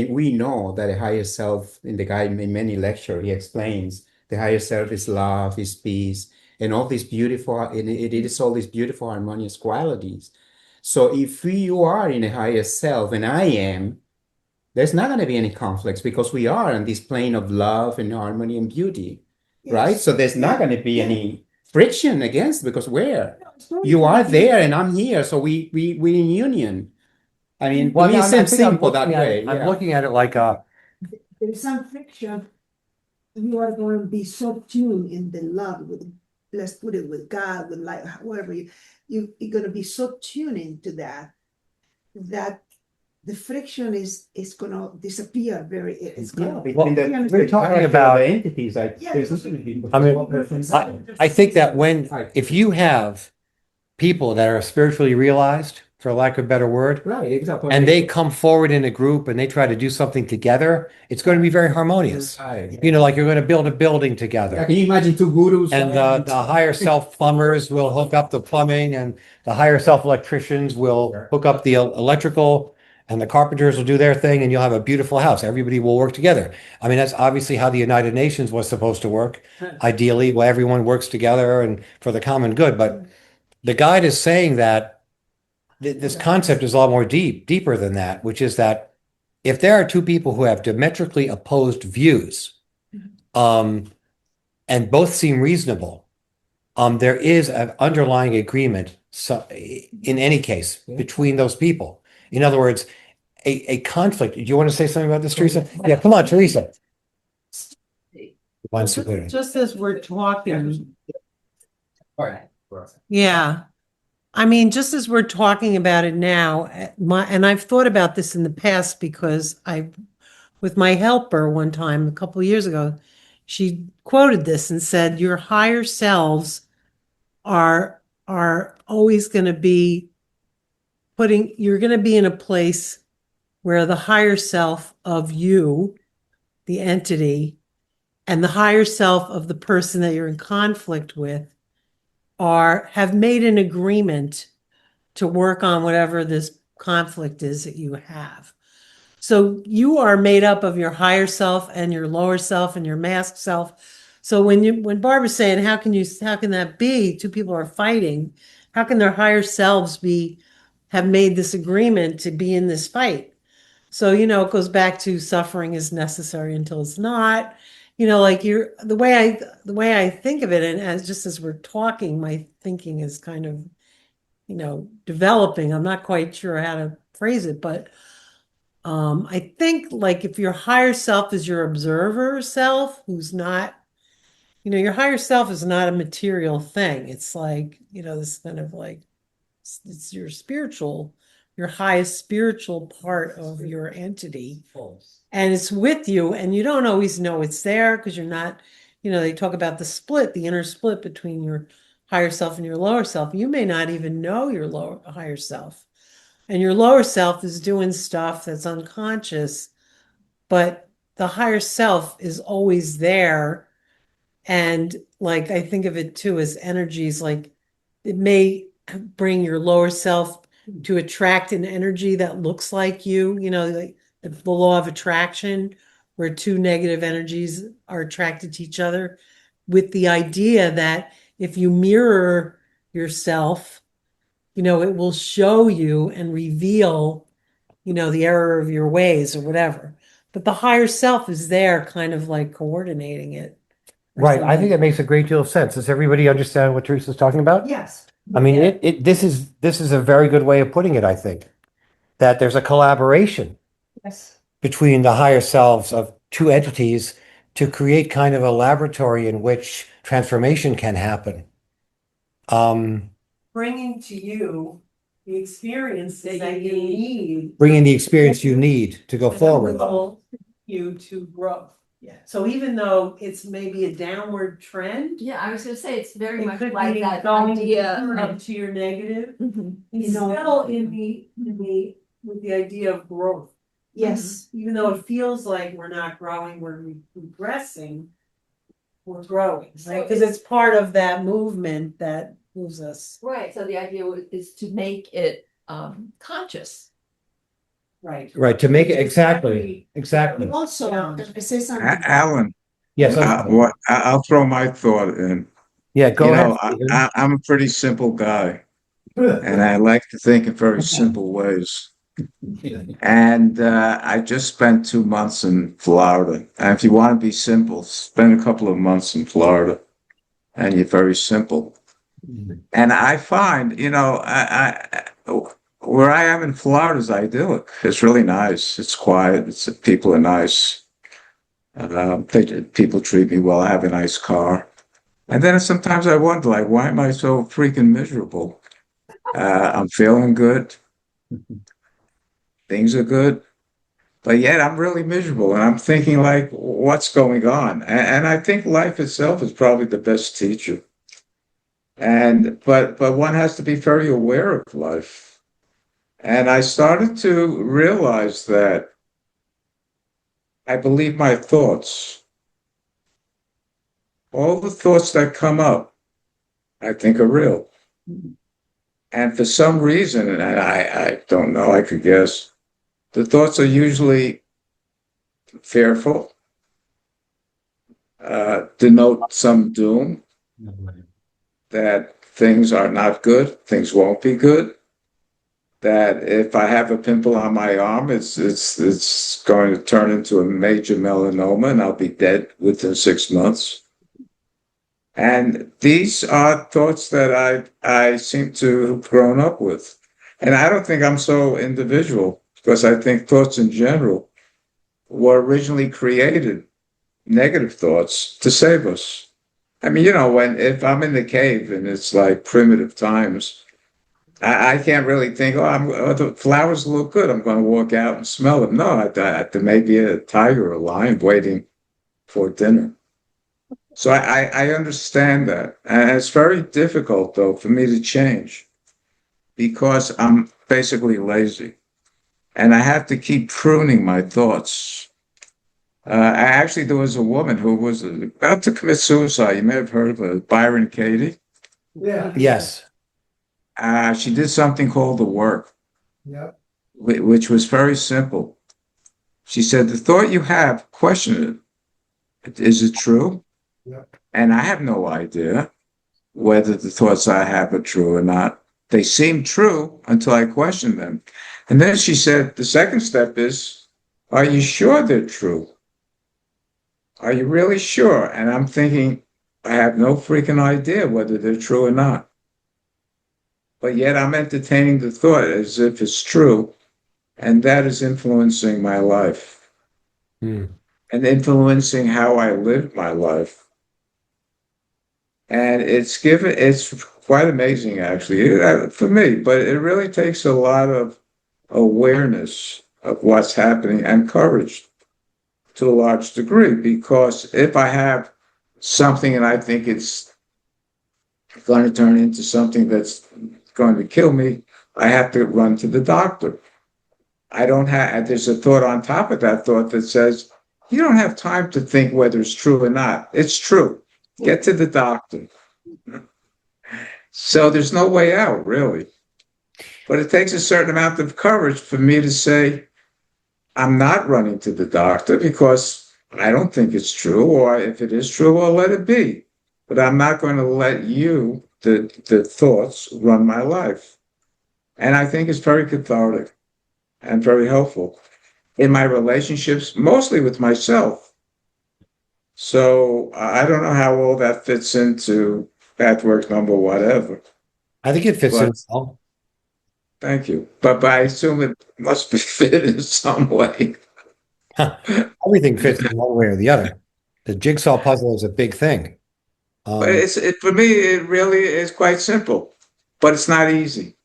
we know that a higher self, in the guy in many lecture he explains the higher self is love, is peace, and all these beautiful it is all these beautiful harmonious qualities. So if you are in a higher self and I am, there's not going to be any conflicts because we are on this plane of love and harmony and beauty, right? So there's not going to be any friction against, because you are there and I'm here, so we in union. It seems simple that way. I'm looking at it like There's some friction. You are going to be so tuned in the love with, let's put it, with God, with life, whatever you're going to be so tuned into that the friction is going to disappear we're talking about entities. I think that if you have people that are spiritually realized, for lack of a better word, right, exactly, and they come forward in a group and they try to do something together, it's going to be very harmonious. Right. Like you're going to build a building together. Can you imagine two gurus? And the higher self plumbers will hook up the plumbing, and the higher self electricians will hook up the electrical, and the carpenters will do their thing, and you'll have a beautiful house. Everybody will work together. That's obviously how the United Nations was supposed to work. Ideally, where everyone works together and for the common good. But the guide is saying that this concept is a lot more deeper than that, which is that if there are two people who have diametrically opposed views, and both seem reasonable, there is an underlying agreement, in any case, between those people. In other words, a conflict. Do you want to say something about this, Teresa? Yeah, come on, Teresa. Just as we're talking, Right. yeah. Just as we're talking about it now, and I've thought about this in the past because with my helper one time, a couple of years ago, she quoted this and said, your higher selves are always going to be you're going to be in a place where the higher self of you, the entity, and the higher self of the person that you're in conflict with have made an agreement to work on whatever this conflict is that you have. So you are made up of your higher self and your lower self and your masked self. So when Barbara's saying, how can that be? Two people are fighting. How can their higher selves be have made this agreement to be in this fight. So, you know, it goes back to suffering is necessary until it's not. You know, like the way I think of it, and as we're talking, my thinking is kind of, you know, developing. I'm not quite sure how to phrase it, but I think like if your higher self is your observer self, who's not, you know, your higher self is not a material thing. It's like, you know, this kind of like it's your spiritual, your highest spiritual part of your entity. And it's with you, and you don't always know it's there because you're not, you know, they talk about the split, the inner split between your higher self and your lower self. You may not even know your higher self. And your lower self is doing stuff that's unconscious, but the higher self is always there. And like I think of it too as energies, like it may bring your lower self to attract an energy that looks like you know, like the law of attraction, where two negative energies are attracted to each other, with the idea that if you mirror yourself, you know, it will show you and reveal, you know, the error of your ways or whatever. But the higher self is there kind of like coordinating it. or Right. I something. think that makes a great deal of sense. Does everybody understand what Teresa's talking about? Yes. I mean, this is a very good way of putting it, I think, that there's a collaboration Yes. between the higher selves of two entities to create kind of a laboratory in which transformation can happen. Bringing to you the experiences that you need Bringing the experience you need to go forward. will you to grow. Yeah. So even though it's maybe a downward trend, Yeah, I was gonna say, it's very it much could like be that going idea up of. to your negative. Mhm. It's still in the with the idea of growth. Yes. Even though it feels like we're not growing, we're regressing, we're growing, right? Because it's part of that movement that moves us. Right, so the idea is to make it conscious. Right. Right, to make it exactly. Also, Yeah. I say something. Alan, Yes. I'll throw my thought in. Yeah, go You ahead, know, Stephen. I'm a pretty simple guy, and I like to think in very simple ways. And I just spent 2 months in Florida. And if you want to be simple, spend a couple of months in Florida, and you're very simple. And I find, you know, where I am in Florida is idyllic. It's really nice. It's quiet. People are nice. People treat me well. I have a nice car. And then sometimes I wonder, like, why am I so freaking miserable? I'm feeling good. Things are good. But yet I'm really miserable. And I'm thinking, like, what's going on? And I think life itself is probably the best teacher. But one has to be very aware of life. And I started to realize that I believe my thoughts. All the thoughts that come up, I think are real. And for some reason, and I don't know, I could guess, the thoughts are usually fearful, denote some doom, that things are not good, things won't be good, that if I have a pimple on my arm, it's going to turn into a major melanoma and I'll be dead within 6 months. And these are thoughts that I seem to have grown up with. And I don't think I'm so individual, because I think thoughts in general were originally created, negative thoughts, to save us. I mean, you know, if I'm in the cave and it's like primitive times, I can't really think, oh, the flowers look good, I'm going to walk out and smell them. No, there may be a tiger or a lion waiting for dinner. So I understand that. And it's very difficult, though, for me to change, because I'm basically lazy. And I have to keep pruning my thoughts. There was a woman who was about to commit suicide. You may have heard of her, Byron Katie. Yeah. Yes. She did something called the work, which was very simple. She said, the thought you have, question it. Is it true? And I have no idea whether the thoughts I have are true or not. They seem true until I questioned them. And then she said, the second step is, are you sure they're true? Are you really sure? And I'm thinking, I have no freaking idea whether they're true or not. But yet I'm entertaining the thought as if it's true. And that is influencing my life Hmm. and influencing how I live my life. And it's quite amazing, actually, for me, but it really takes a lot of awareness of what's happening and courage to a large degree, because if I have something and I think it's going to turn into something that's going to kill me, I have to run to the doctor. I don't have, there's a thought on top of that thought that says, you don't have time to think whether it's true or not. It's true. Get to the doctor. So there's no way out, really. But it takes a certain amount of courage for me to say, I'm not running to the doctor because I don't think it's true, or if it is true, I'll let it be. But I'm not going to let you, the thoughts, run my life. And I think it's very cathartic and very helpful in my relationships, mostly with myself. So I don't know how all that fits into Pathwork number whatever. I think it fits in But well. thank you. But I assume it must be fit in some way. Everything fits in one way or the other. The jigsaw puzzle is a big thing. But for me, it really is quite simple, but it's not easy.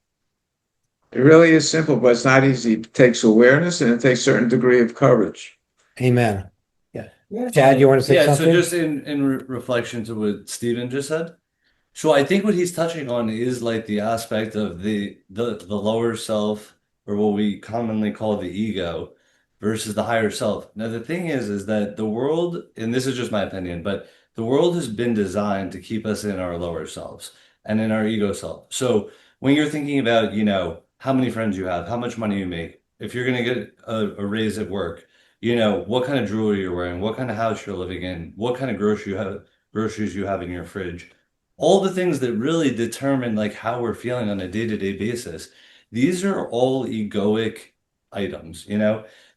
It really is simple, but it's not easy. It takes awareness and it takes a certain degree of courage. Amen. Yeah. Chad, you want to say Yeah, something? so just in reflection to what Stephen just said. So I think what he's touching on is like the aspect of the lower self, or what we commonly call the ego, versus the higher self. Now the thing is that the world, and this is just my opinion, but the world has been designed to keep us in our lower selves and in our ego self. So when you're thinking about, how many friends you have, how much money you make, if you're gonna get a raise at work, what kind of jewelry you're wearing, what kind of house you're living in, what kind of groceries you have in your fridge, all the things that really determine like how we're feeling on a day-to-day basis. These are all egoic items,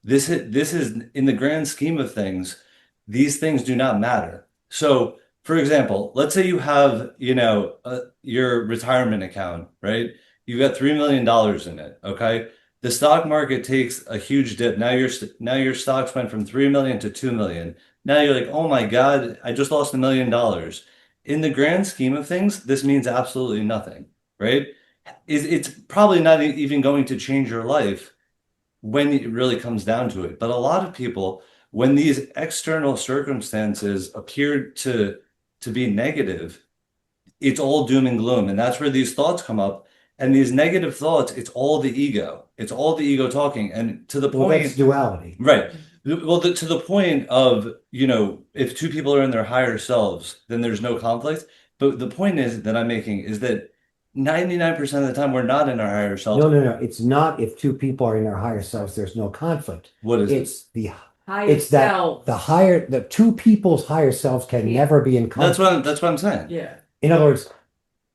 This is in the grand scheme of things, these things do not matter. So, for example, let's say you have, your retirement account, right? You've got $3 million in it, okay? The stock market takes a huge dip. Now your stocks went from 3 million to 2 million. Now you're like, oh my God, I just lost $1 million. In the grand scheme of things, this means absolutely nothing, right? It's probably not even going to change your life when it really comes down to it. But a lot of people, when these external circumstances appear to be negative, it's all doom and gloom. And that's where these thoughts come up. And these negative thoughts, it's all the ego. It's all the ego talking. And to the Well, point, that's duality. right. Well, to the point of, if two people are in their higher selves, then there's no conflict. But the point is that I'm making is that 99% of the time we're not in our higher selves. No. It's not if two people are in their higher selves, there's no conflict. What is it? It's the two people's higher selves can never be in conflict. That's what I'm saying. Yeah. In other words,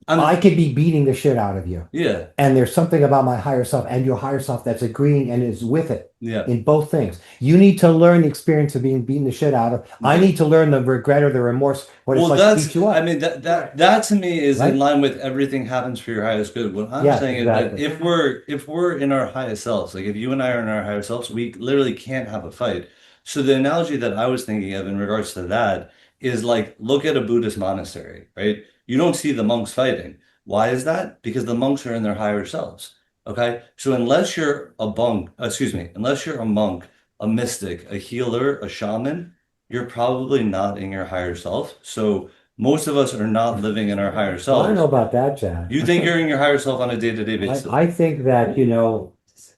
I'm- I could be beating the shit out of you. Yeah. And there's something about my higher self and your higher self that's agreeing and is with it Yeah. in both things. You need to learn the experience of being beaten the shit out of. I need to learn the regret or the remorse, what it's like to beat you up. I mean, that to me is Right? in line with everything happens for your highest good. What I'm Yeah, saying exactly. is that if we're in our highest selves, like if you and I are in our higher selves, we literally can't have a fight. So the analogy that I was thinking of in regards to that is like, look at a Buddhist monastery, right? You don't see the monks fighting. Why is that? Because the monks are in their higher selves. Okay. So unless you're unless you're a monk, a mystic, a healer, a shaman, you're probably not in your higher self. So most of us are not living in our higher I selves. don't know about that, Chad. You think you're in your higher self on a day-to-day basis? I think that,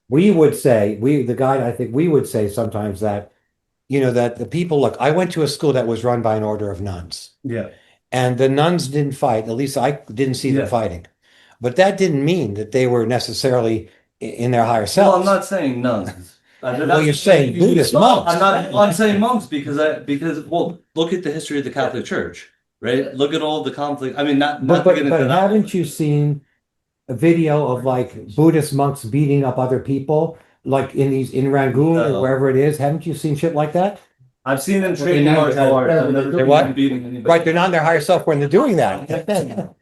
we would say, I think we would say sometimes that, that the people, look, I went to a school that was run by an order of nuns. Yeah. And the nuns didn't fight. At least I didn't see them fighting. But that didn't mean that they were necessarily in their higher selves. Well, I'm not saying nuns. Well, you're saying Buddhist monks. I'm saying monks because look at the history of the Catholic Church, right? Look at all the conflict. I mean, not to But get into that. haven't you seen a video of like Buddhist monks beating up other people, like in Rangoon or No. wherever it is? Haven't you seen shit like that? I've seen them train martial arts. I've never They're what? Right, they're not in their higher self when they're doing that.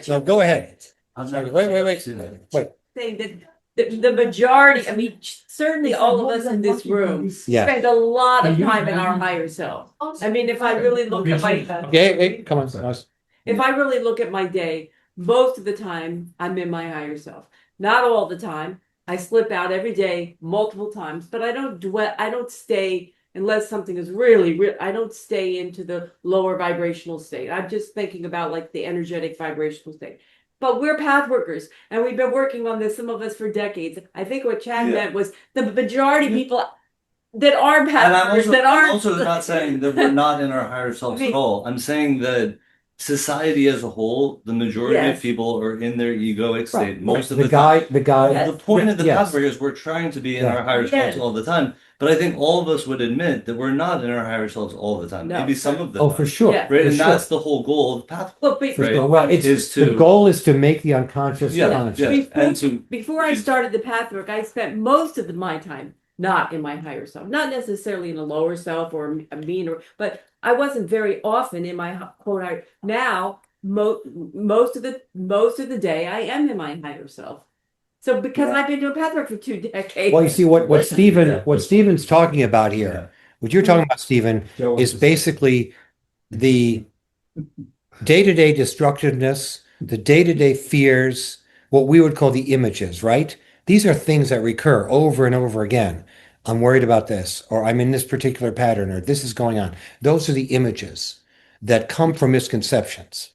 So go ahead. Wait. Saying that the majority, I mean, certainly all of us in this room Yeah. spend a lot of time in our higher self. I mean, if I really look at my, Okay, come on. if I really look at my day, most of the time I'm in my higher self. Not all the time. I slip out every day, multiple times, but I don't stay unless something is really, I don't stay into the lower vibrational state. I'm just thinking about like the energetic vibrational state. But we're path workers and we've been working on this, some of us for decades. I think what Chad meant was the majority of people that are And path I'm workers also, that aren't. I'm also not saying that we're not in our higher selves at all. I'm saying that society as a whole, the majority Yes. of people are in their egoic state Right. most of The the guy, time. the guy. Yes. The point of the Yes. Pathwork is we're trying to be in Yeah. our higher selves Yes. all the time. But I think all of us would admit that we're not in our higher selves all the time. No. Maybe some of the Oh, time. for sure. Yeah. Right, For and sure. that's the whole goal of the Pathwork. Well, For Right. sure. Well, it's Is the to- goal is to make the unconscious Yeah, conscious. yeah. And to Before I started the pathwork, I spent most of my time not in my higher self, not necessarily in a lower self or a mean, but I wasn't very often in my quote higher. Now, most of the day, I am in my higher self. So because I've been doing pathwork for 2 decades. Well, you see what Stephen's talking about here, what you're talking about, Stephen, is basically the day-to-day destructiveness, the day-to-day fears, what we would call the images, right? These are things that recur over and over again. I'm worried about this, or I'm in this particular pattern, or this is going on. Those are the images that come from misconceptions.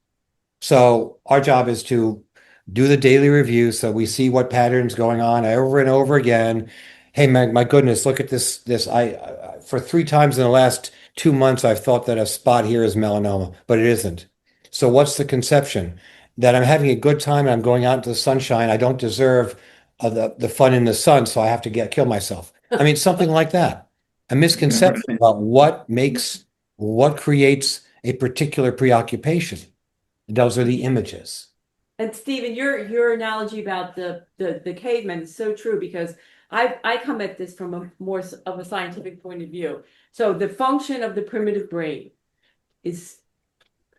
So our job is to do the daily review so we see what patterns going on over and over again. Hey, my goodness, look at this. I for 3 times in the last 2 months, I've thought that a spot here is melanoma, but it isn't. So what's the conception? That I'm having a good time and I'm going out into the sunshine. I don't deserve the fun in the sun, so I have to kill myself. I mean, something like that. A misconception about what creates a particular preoccupation. Those are the images. And Stephen, your analogy about the caveman is so true because I come at this from a more of a scientific point of view. So the function of the primitive brain is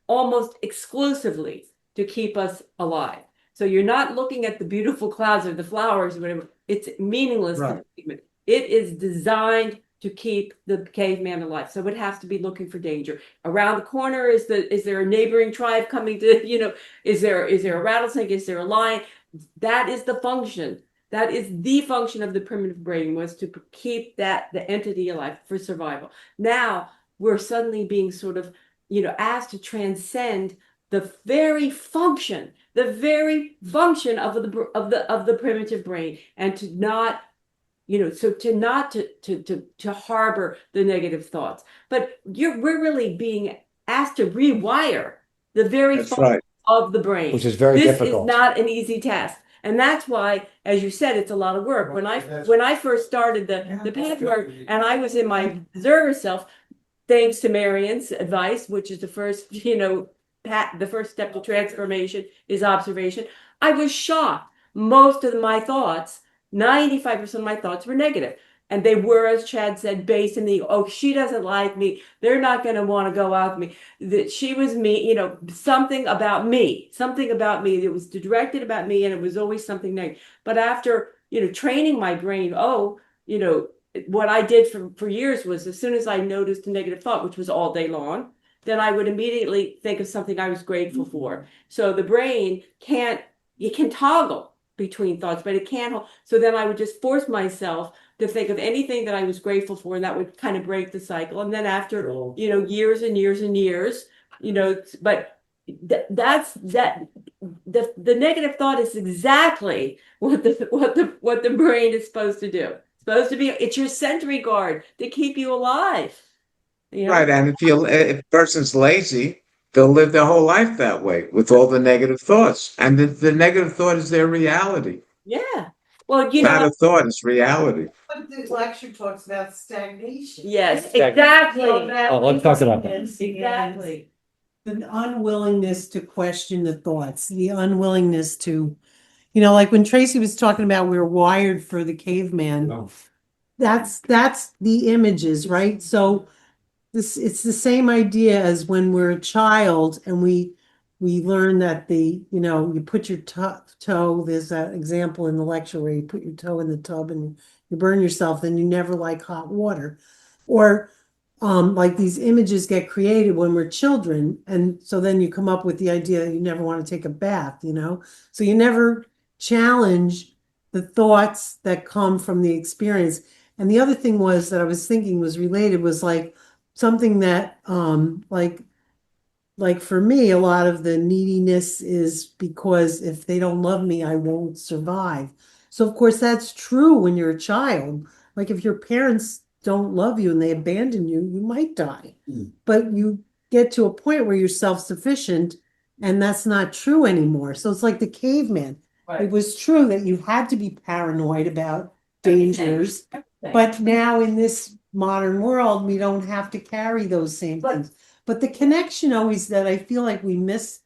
almost exclusively to keep us alive. So you're not looking at the beautiful clouds or the flowers or whatever. It's meaningless. Right. It is designed to keep the caveman alive. So it has to be looking for danger. Around the corner is there a neighboring tribe coming to, is there a rattlesnake? Is there a lion? That is the function. That is the function of the primitive brain, was to keep the entity alive for survival. Now we're suddenly being sort of, asked to transcend the very function of the primitive brain, and to not, so to not to harbor the negative thoughts. But we're really being asked to rewire the very That's function right. of the brain, Which is very this difficult. is not an easy task. And that's why, as you said, it's a lot of work. When I first started the pathwork, and I was in my observer self, thanks to Marion's advice, which is the first, the first step to transformation is observation. I was shocked. Most of my thoughts, 95% of my thoughts were negative. And they were, as Chad said, based in she doesn't like me. They're not going to want to go out with me. That she was me, something about me. It was directed about me, and it was always something negative. But after, training my brain, what I did for years was, as soon as I noticed a negative thought, which was all day long, then I would immediately think of something I was grateful for. So the brain can toggle between thoughts, but it can't. So then I would just force myself to think of anything that I was grateful for, and that would kind of break the cycle. And then after, years and years and years, but that's the negative thought is exactly what the brain is supposed to do. Supposed to be, it's your sentry guard to keep you alive. Right, and if a person's lazy, they'll live their whole life that way with all the negative thoughts, and the negative thought is their reality. Yeah. Well, Not a thought; it's reality. But the lecture talks about stagnation. Yes, exactly. Oh, let's talk about that. Exactly. the unwillingness to question the thoughts, the unwillingness to, like when Tracy was talking about we were wired for the caveman. That's the images, right? So it's the same idea as when we're a child and we learn that you put your toe, there's that example in the lecture where you put your toe in the tub and you burn yourself, then you never like hot water. Or like these images get created when we're children, and so then you come up with the idea that you never want to take a bath, so you never challenge the thoughts that come from the experience. And the other thing was that I was thinking was related was like something that like for me, a lot of the neediness is because if they don't love me, I won't survive. So of course that's true when you're a child. Like if your parents don't love you and they abandon you, you might die. But you get to a point where you're self-sufficient and that's not true anymore. So it's like the caveman. It was true that you had to be paranoid about dangers, but now in this modern world, we don't have to carry those same things. But the connection always that I feel like we miss,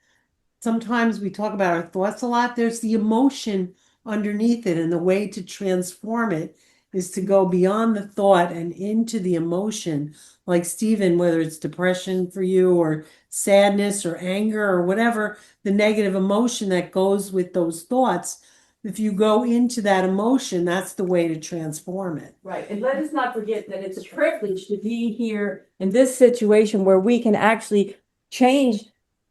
sometimes we talk about our thoughts a lot. There's the emotion underneath it, and the way to transform it is to go beyond the thought and into the emotion. Like Stephen, whether it's depression for you or sadness or anger or whatever, the negative emotion that goes with those thoughts. If you go into that emotion, that's the way to transform it. Right. And let us not forget that it's a privilege to be here in this situation where we can actually change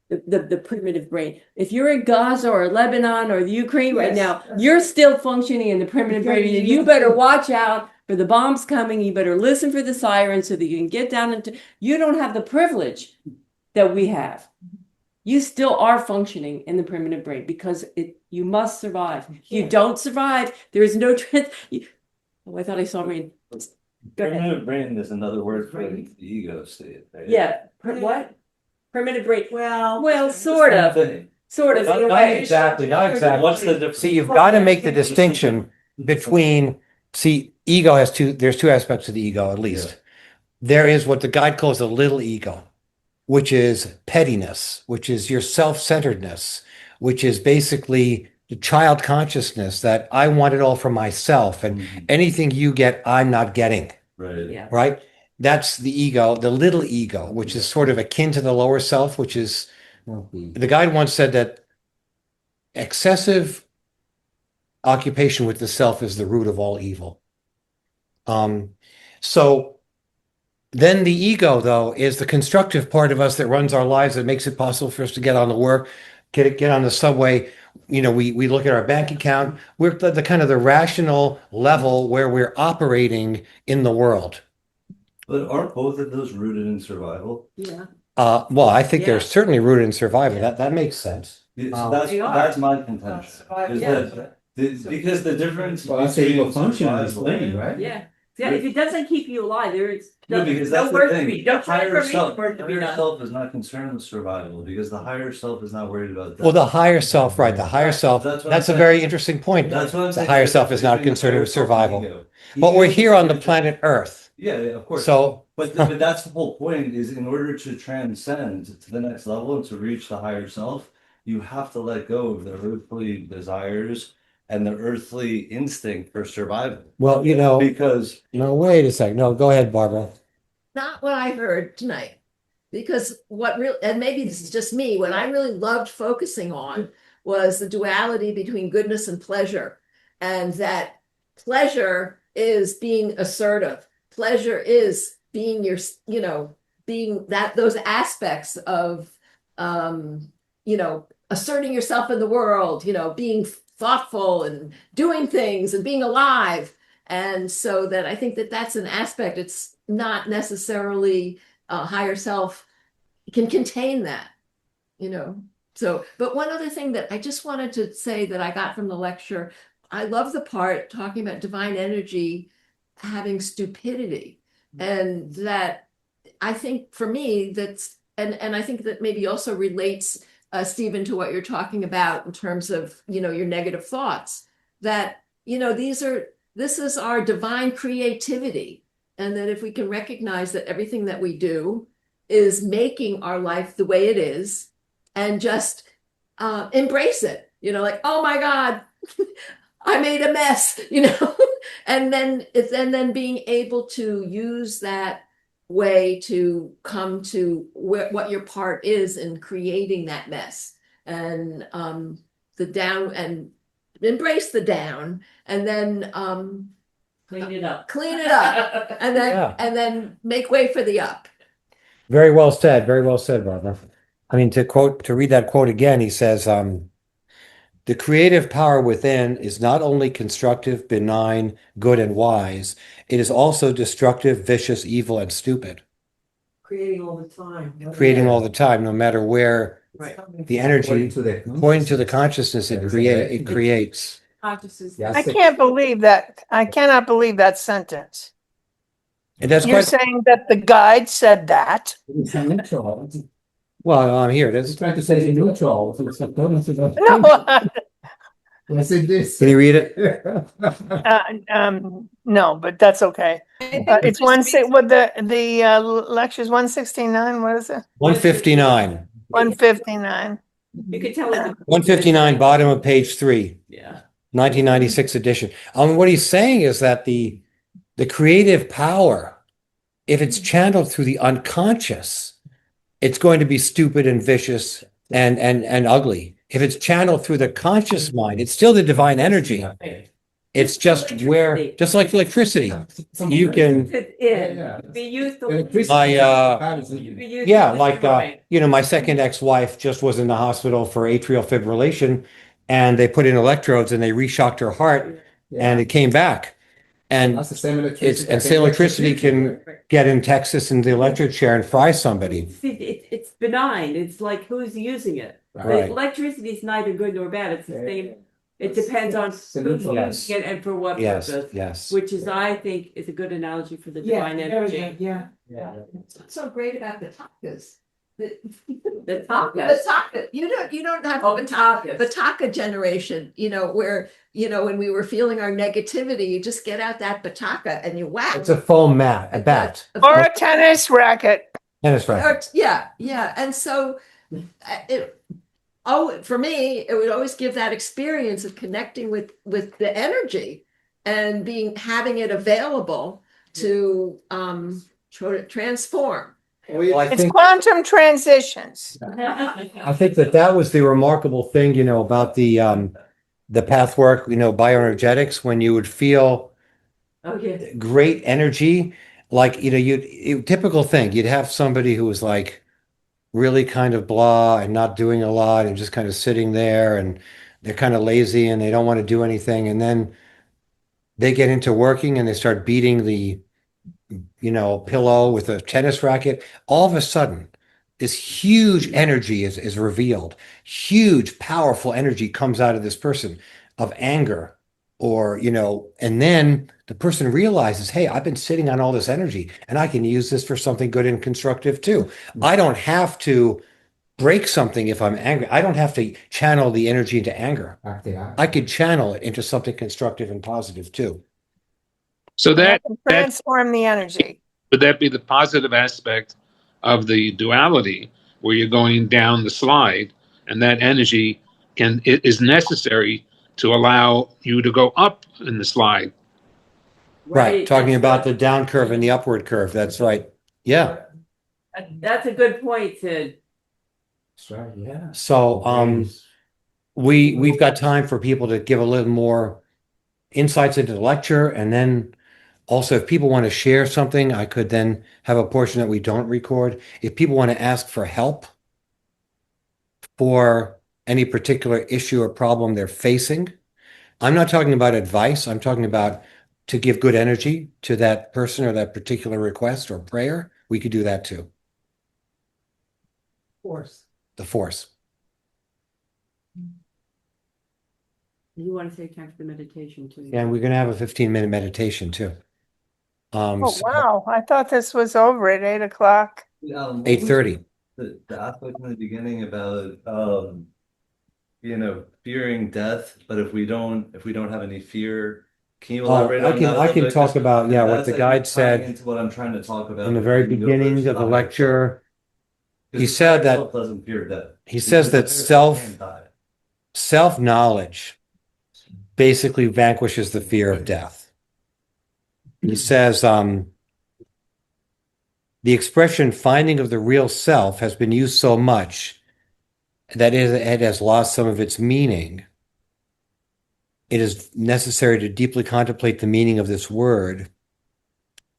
the primitive brain. If you're in Gaza or Lebanon or the Ukraine right now, you're still functioning in the primitive brain. And you better watch out for the bombs coming. You better listen for the sirens so that you can get down into, you don't have the privilege that we have. You still are functioning in the primitive brain because you must survive. If you don't survive, there is no I thought I saw rain. Go ahead. Primitive brain is another word for the ego state, right? Yeah. What? Primitive brain. Well, Sort of. Sort of. Not exactly, not exactly. What's the difference? See, you've got to make the distinction between, ego has there's two aspects of the ego, at least. There is what the guide calls the little ego, which is pettiness, which is your self-centeredness, which is basically the child consciousness that I want it all for myself, and anything you get, I'm not getting. Right. Yeah. Right? That's the ego, the little ego, which is sort of akin to the lower self, which is, the guide once said that excessive occupation with the self is the root of all evil. So then the ego, though, is the constructive part of us that runs our lives, that makes it possible for us to get on the work, get on the subway. We look at our bank account. We're the kind of the rational level where we're operating in the world. But aren't both of those rooted in survival? Yeah. Well, I think they're Yeah. certainly rooted in survival. That makes sense. So They are. that's my contention. Is Yeah. that because the difference Well, that's the ego between function survival- explaining, right? Yeah. Yeah. If it doesn't keep you alive, there is No, because that's the work to thing. be. The Don't try higher for me self, work to be higher done. self is not concerned with survival because the higher self is not worried about that. Well, the higher self, right? The higher self. That's what That's I'm a saying. very interesting point. That's what I'm The saying. higher self is not Between the concerned higher with self and survival. ego. But we're Ego here on the is- planet Earth. Yeah, of course. So, But that's the whole point is in order to transcend to the next level and to reach the higher self, you have to let go of the earthly desires and the earthly instinct for survival. well, Because no, wait a second. No, go ahead, Barbara. Not what I heard tonight. Because what really, and maybe this is just me, what I really loved focusing on was the duality between goodness and pleasure. And that pleasure is being assertive. Pleasure is being being those aspects of, asserting yourself in the world, being thoughtful and doing things and being alive. And so that I think that that's an aspect. It's not necessarily higher self can contain that, So, but one other thing that I just wanted to say that I got from the lecture, I love the part talking about divine energy having stupidity. And that I think for me, and I think that maybe also relates, Stephen, to what you're talking about in terms of, your negative thoughts, that, this is our divine creativity. And that if we can recognize that everything that we do is making our life the way it is and just embrace it, like, oh my God, I made a mess, and then being able to use that way to come to what your part is in creating that mess, and the down, and embrace the down, and then Clean it up. and then Yeah. and then make way for the up. Very well said. Very well said, Barbara. I mean, to read that quote again, he says, the creative power within is not only constructive, benign, good, and wise, it is also destructive, vicious, evil, and stupid. Creating all the time. Creating all the time, no matter where Right. the energy, according to the consciousness it creates. Consciousness. Yes. I can't believe that. I cannot believe that sentence. And that's You're quite, saying that the guide said that? It's a neutral. well, I'm here. It's trying to say it's neutral. It's according to the. No, Let's say this. Can you read it? no, but that's okay. It's what the lecture's 169. What is it? 159. 159. You could tell it. 159, bottom of page 3. Yeah. 1996 edition. What he's saying is that the creative power, if it's channeled through the unconscious, it's going to be stupid and vicious and ugly. If it's channeled through the conscious mind, it's still the divine energy. It's just just like electricity. You can, Be used to. yeah, like, my second ex-wife just was in the hospital for atrial fibrillation, and they put in electrodes and they reshocked her heart, and it came back. And That's the same same electricity can get in Texas in the electric chair and fry somebody. It's benign. It's like who's using it. Right. The electricity is neither good nor bad. It's the same. It depends on who's Yes. using it and for what Yes, purpose. yes. Which is, I think, is a good analogy for the divine energy. Yeah. What's so great about the takas? The The Bataka. You don't have Bataka generation, where, when we were feeling our negativity, you just get out that Bataka and you whack. It's a foam mat, a bat, Or a tennis racket. tennis racket. Yeah. And so for me, it would always give that experience of connecting with the energy and having it available to transform. Well, I It's think quantum transitions. that was the remarkable thing, about the Pathwork, bioenergetics, when you would feel Okay. great energy, like, typical thing, you'd have somebody who was like really kind of blah and not doing a lot and just kind of sitting there, and they're kind of lazy and they don't want to do anything. And then they get into working and they start beating the, pillow with a tennis racket. All of a sudden, this huge energy is revealed. Huge, powerful energy comes out of this person of anger, or, and then the person realizes, hey, I've been sitting on all this energy and I can use this for something good and constructive too. I don't have to break something if I'm angry. I don't have to channel the energy into anger. I could channel it into something constructive and positive too. So that Transform the energy. would that be the positive aspect of the duality, where you're going down the slide, and that energy is necessary to allow you to go up in the slide. Right. Talking about the down curve and the upward curve. That's right. Yeah. That's a good point, Sid. That's right, yeah. So we've got time for people to give a little more insights into the lecture, and then also if people want to share something, I could then have a portion that we don't record. If people want to ask for help for any particular issue or problem they're facing, I'm not talking about advice. I'm talking about to give good energy to that person or that particular request or prayer. We could do that too. The force. You want to take time for the meditation too. And we're going to have a 15-minute meditation too. Oh, wow. I thought this was over at 8 o'clock. 8:30. The aspect in the beginning about fearing death, but if we don't have any fear, can you elaborate on that? I can talk about what the guide tying said into what I'm trying to talk about in the very beginning of the lecture. He said that Self doesn't fear death. he says that self-knowledge basically vanquishes the fear of death. He says, the expression finding of the real self has been used so much that it has lost some of its meaning. It is necessary to deeply contemplate the meaning of this word.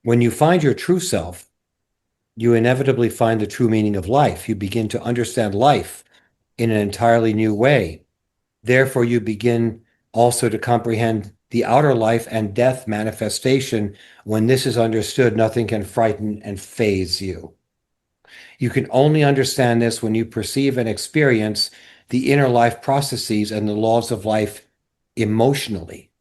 When you find your true self, you inevitably find the true meaning of life. You begin to understand life in an entirely new way. Therefore, you begin also to comprehend the outer life and death manifestation. When this is understood, nothing can frighten and faze you. You can only understand this when you perceive and experience the inner life processes and the laws of life emotionally.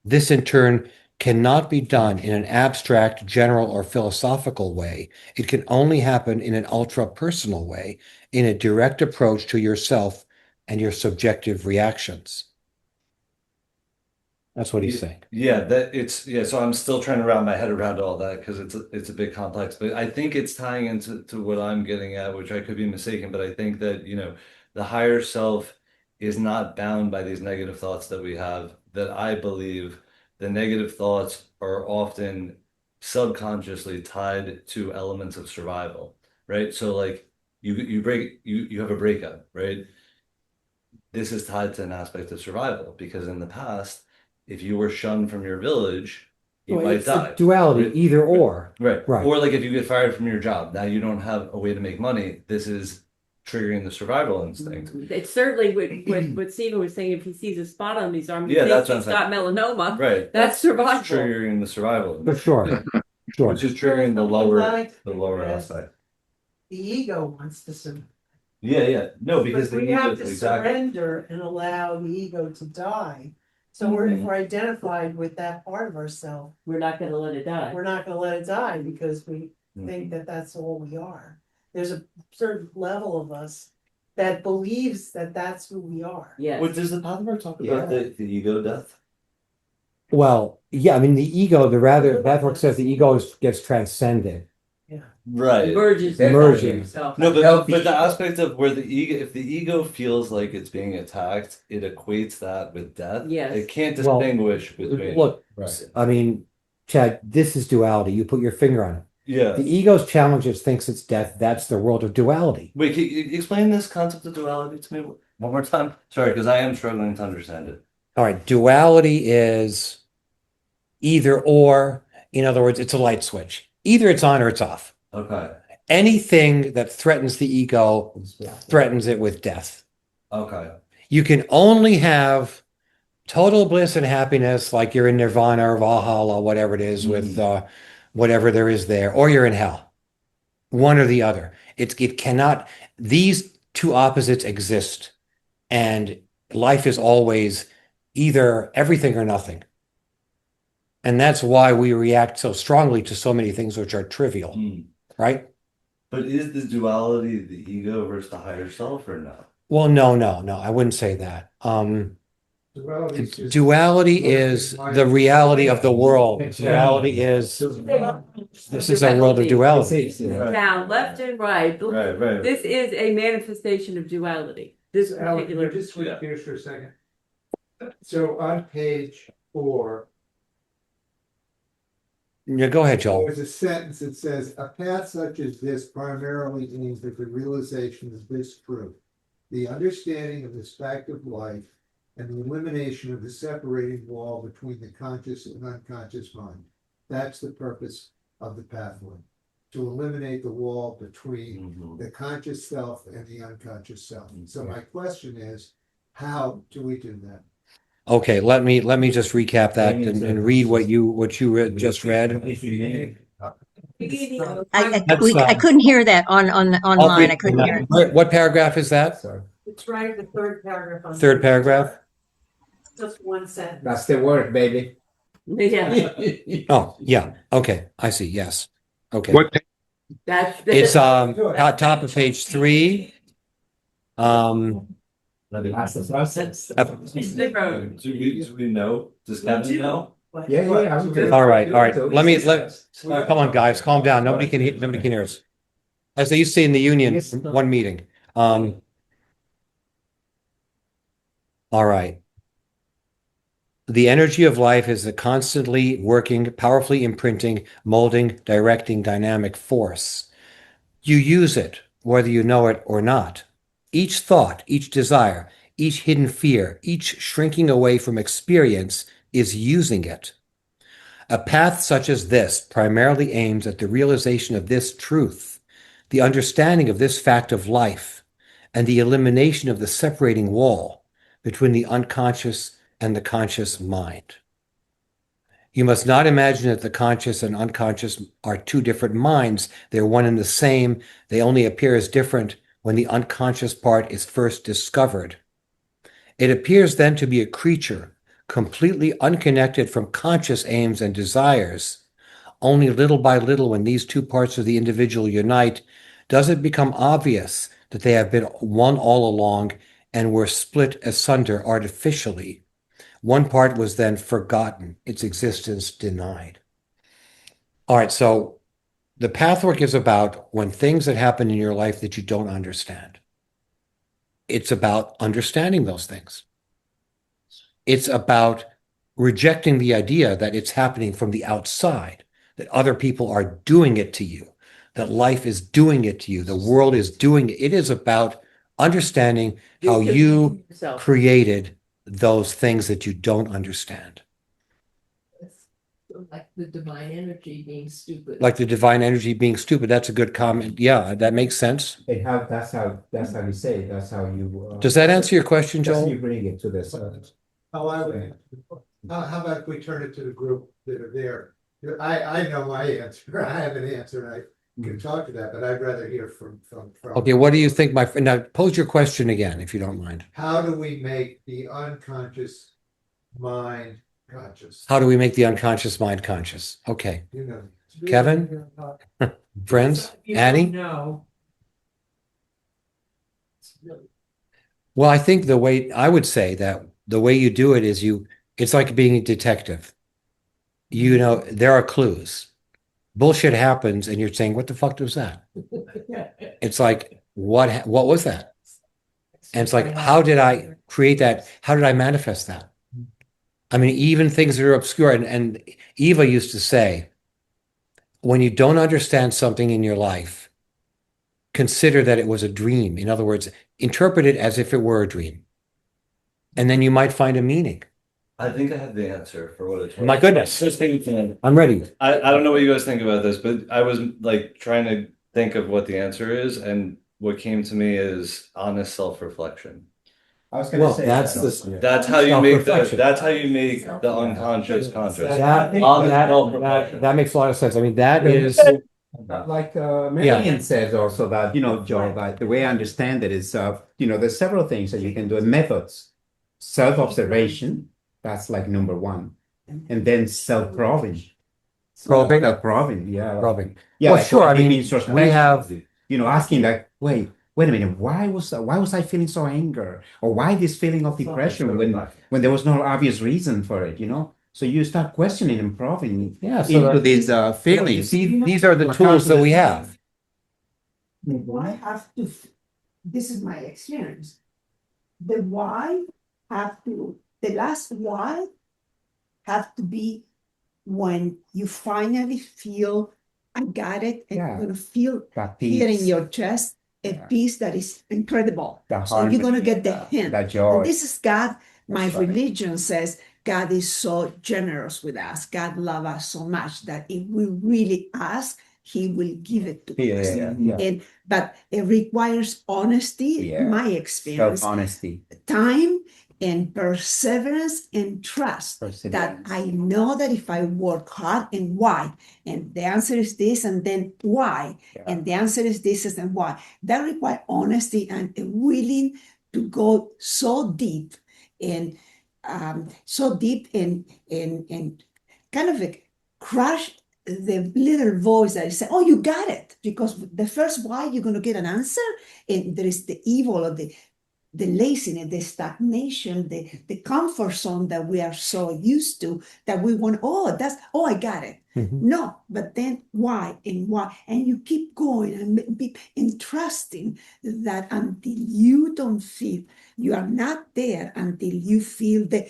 This, in turn, cannot be done in an abstract, general, or philosophical way. It can only happen in an ultra-personal way, in a direct approach to yourself and your subjective reactions. That's what he's saying. Yeah, so I'm still trying to wrap my head around all that because it's a bit complex, but I think it's tying into what I'm getting at, which I could be mistaken, but I think that, the higher self is not bound by these negative thoughts that we have, that I believe the negative thoughts are often subconsciously tied to elements of survival, right? So like you have a breakup, right? This is tied to an aspect of survival because in the past, if you were shunned from your village, you might die. Duality, right? either or. Right. Right. Or like if you get fired from your job, now you don't have a way to make money. This is triggering the survival instinct. It's certainly what Stephen was saying. If he sees a spot on his arm, he Yeah, thinks that's what he's I'm got melanoma. Right. That's survival. It's triggering the survival. For sure. Sure. Which is triggering the lower aspect. The ego wants to surrender. Yeah. No, because the we ego have is to exactly surrender and allow the ego to die. So if we're identified with that part of ourselves, We're not going to let it die. we're not going to let it die because we think that that's all we are. There's a certain level of us that believes that that's who we are. Yes. What does the Pathwork talk about the ego death? Well, yeah, I mean, the ego, Pathwork says the ego gets transcended. Right. Merges. Merging. No, but the aspect of where if the ego feels like it's being attacked, it equates that with death. Yes. It can't Well, distinguish between. Look, I mean, Chad, this is duality. You put your finger on it. Yeah. The ego's challenge is thinks it's death. That's the world of duality. Wait, can you explain this concept of duality to me one more time? Sorry, because I am struggling to understand it. All right, duality is either or. In other words, it's a light switch. Either it's on or it's off. Okay. Anything that threatens the ego threatens it with death. Okay. You can only have total bliss and happiness, like you're in nirvana or Valhalla, whatever it is, with whatever there is there, or you're in hell. One or the other. It cannot. These two opposites exist, and life is always either everything or nothing. And that's why we react so strongly to so many things which are trivial, right? But is the duality the ego versus the higher self or no? Well, no, I wouldn't say that. Duality is the reality of the world. Duality is, this is a world of duality. Down, left and right. Right. This is a manifestation of duality. This particular. Just switch gears for a second. So on page 4, Yeah, go ahead, Joel. there's a sentence that says, "A path such as this primarily aims at the realization of this truth, the understanding of this fact of life, and the elimination of the separating wall between the conscious and unconscious mind. That's the purpose of the pathway, to eliminate the wall between the conscious self and the unconscious self." So my question is, how do we do that? Okay, let me just recap that and read what you just read. I couldn't hear that online. I couldn't hear it. What paragraph is that? It's right, the third paragraph. On Third paragraph? Just one sentence. That's the word, baby. Yeah. Oh, yeah. Okay, I see. Yes. Okay. What It's top of page 3. That's the process. Do we know? Does Kevin know? Yeah. All right. Come on, guys, calm down. Nobody can hear us. as they used to say in the union, one meeting. All right. The energy of life is a constantly working, powerfully imprinting, molding, directing, dynamic force. You use it, whether you know it or not. Each thought, each desire, each hidden fear, each shrinking away from experience is using it. A path such as this primarily aims at the realization of this truth, the understanding of this fact of life, and the elimination of the separating wall between the unconscious and the conscious mind. You must not imagine that the conscious and unconscious are two different minds. They're one and the same. They only appear as different when the unconscious part is first discovered. It appears then to be a creature completely unconnected from conscious aims and desires. Only little by little, when these two parts of the individual unite, does it become obvious that they have been one all along and were split asunder artificially. One part was then forgotten, its existence denied. All right, so the pathwork is about when things that happen in your life that you don't understand. It's about understanding those things. It's about rejecting the idea that it's happening from the outside, that other people are doing it to you, that life is doing it to you, the world is doing it. It is about understanding how you created those things that you don't understand. Like the divine energy being stupid. Like the divine energy being stupid. That's a good comment. Yeah, that makes sense. That's how you say it. That's how you. Does that answer your question, Just Joel? you bring it to this. How about we turn it to the group that are there? I know my answer. I have an answer. I can talk to that, but I'd rather hear from. Okay, what do you think, my friend? Now, pose your question again, if you don't mind. How do we make the unconscious mind conscious? How do we make the unconscious mind conscious? Okay. You know, Kevin? Friends? Annie? No. Well, I think the way I would say that the way you do it is it's like being a detective. You know, there are clues. Bullshit happens and you're saying, what the fuck was that? It's like, what was that? And it's like, how did I create that? How did I manifest that? I mean, even things that are obscure. And Eva used to say, when you don't understand something in your life, consider that it was a dream. In other words, interpret it as if it were a dream. And then you might find a meaning. I think I have the answer for what it's worth. My goodness. I'm ready. I don't know what you guys think about this, but I was like trying to think of what the answer is, and what came to me is honest self-reflection. I was going to say That's how you make Self-reflection. that's how you make the unconscious conscious. That makes a lot of sense. I mean, that is like Marian says also that, Joel, that the way I understand it is, there's several things that you can do, methods, self-observation, that's like number one, and then self-probing. Probing? Self-probing, yeah. probing. Yeah, Well, like sure. I asking mean, such we have, questions, asking like, wait a minute, why was I feeling so anger, or why this feeling of depression when there was no obvious reason for it, So you start questioning and probing into these feelings. see, these are the tools that we have. The why have to, this is my experience. The why the last why have to be when you finally feel, I got it, and you're gonna feel That here in peace, your chest a peace that is incredible. that So you're gonna harmony, get the hint. that joy. And this is God. My That's right. religion says God is so generous with us. God loves us so much that if we really ask, He will give it to us. Yeah. But it requires honesty, Yeah. my experience, Self-honesty, time and perseverance and trust that I know that if I work hard, and why, and the answer is this, and then why, and the answer is this and why. That requires honesty and a willing to go so deep and kind of like crush the little voice that is saying, "Oh, you got it," because the first why you're going to get an answer, and there is the evil of the the laziness, the stagnation, the comfort zone that we are so used to that we want, I got it. Mhm. No, but then why and why? And you keep going and trusting that until you don't feel, you are not there until you feel the,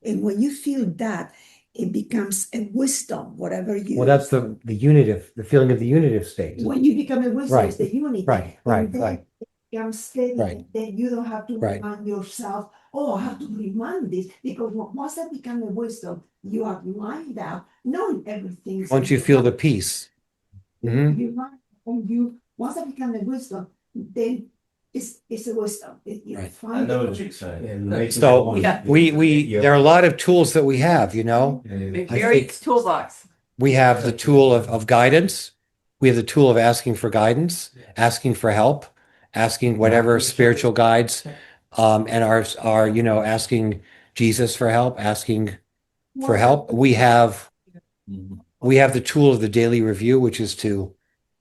and when you feel that, it becomes a wisdom, whatever you. Well, that's the unitive, the feeling of the unitive state. When you become a wisdom, Right, it's the unity. right, And right, then right. it becomes steady, Right. and then you don't have to Right. remind yourself, I have to remind this, because once that becomes a wisdom, you are lined out, knowing everything. Once you feel the peace. Mhm. You mind, and you, once that becomes a wisdom, then it's a wisdom. You Right. I know what you're saying. So Yeah. there are a lot of tools that we have, you know. McBary's toolbox. We have the tool of guidance. We have the tool of asking for guidance, asking for help, asking whatever spiritual guides, and our asking Jesus for help, asking for help. We have the tool of the daily review, which is to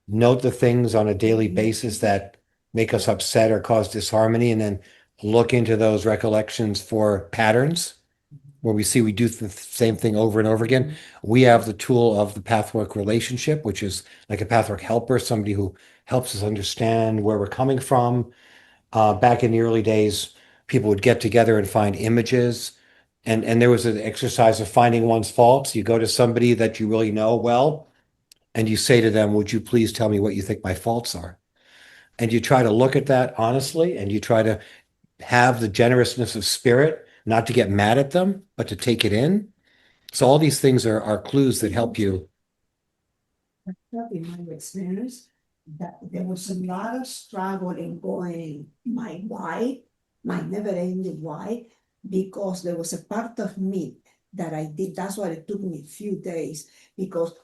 note the things on a daily basis that make us upset or cause disharmony, and then look into those recollections for patterns where we see we do the same thing over and over again. We have the tool of the Pathwork relationship, which is like a Pathwork helper, somebody who helps us understand where we're coming from. Back in the early days, people would get together and find images. And there was an exercise of finding one's faults. You go to somebody that you really know well, and you say to them, would you please tell me what you think my faults are? And you try to look at that honestly, and you try to have the generousness of spirit, not to get mad at them, but to take it in. So all these things are clues that help you. In my experience, that there was a lot of struggle in going my why, my never-ending why, because there was a part of me that I did. That's why it took me a few days, because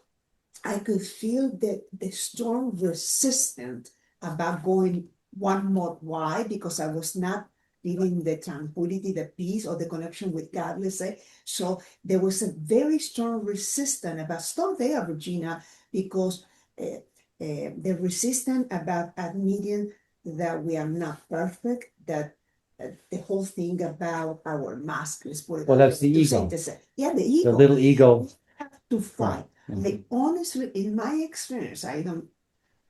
I could feel the strong resistance about going one more why, because I was not feeling the tranquility, the peace, or the connection with God, let's say. So there was a very strong resistance about, stop there, Regina, because the resistance about admitting that we are not perfect, that the whole thing about our mask, let's put it Well, that that's way, the to ego. yeah, the The ego. little ego. We have to fight. Right. Like, honestly, in my experience, I don't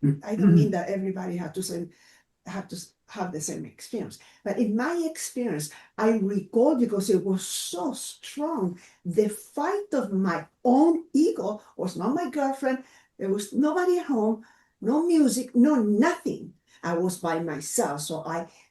mean that everybody have to have the same experience, but in my experience, I recall, because it was so strong, the fight of my own ego was not my girlfriend. There was nobody at home, no music, no nothing. I was by myself. So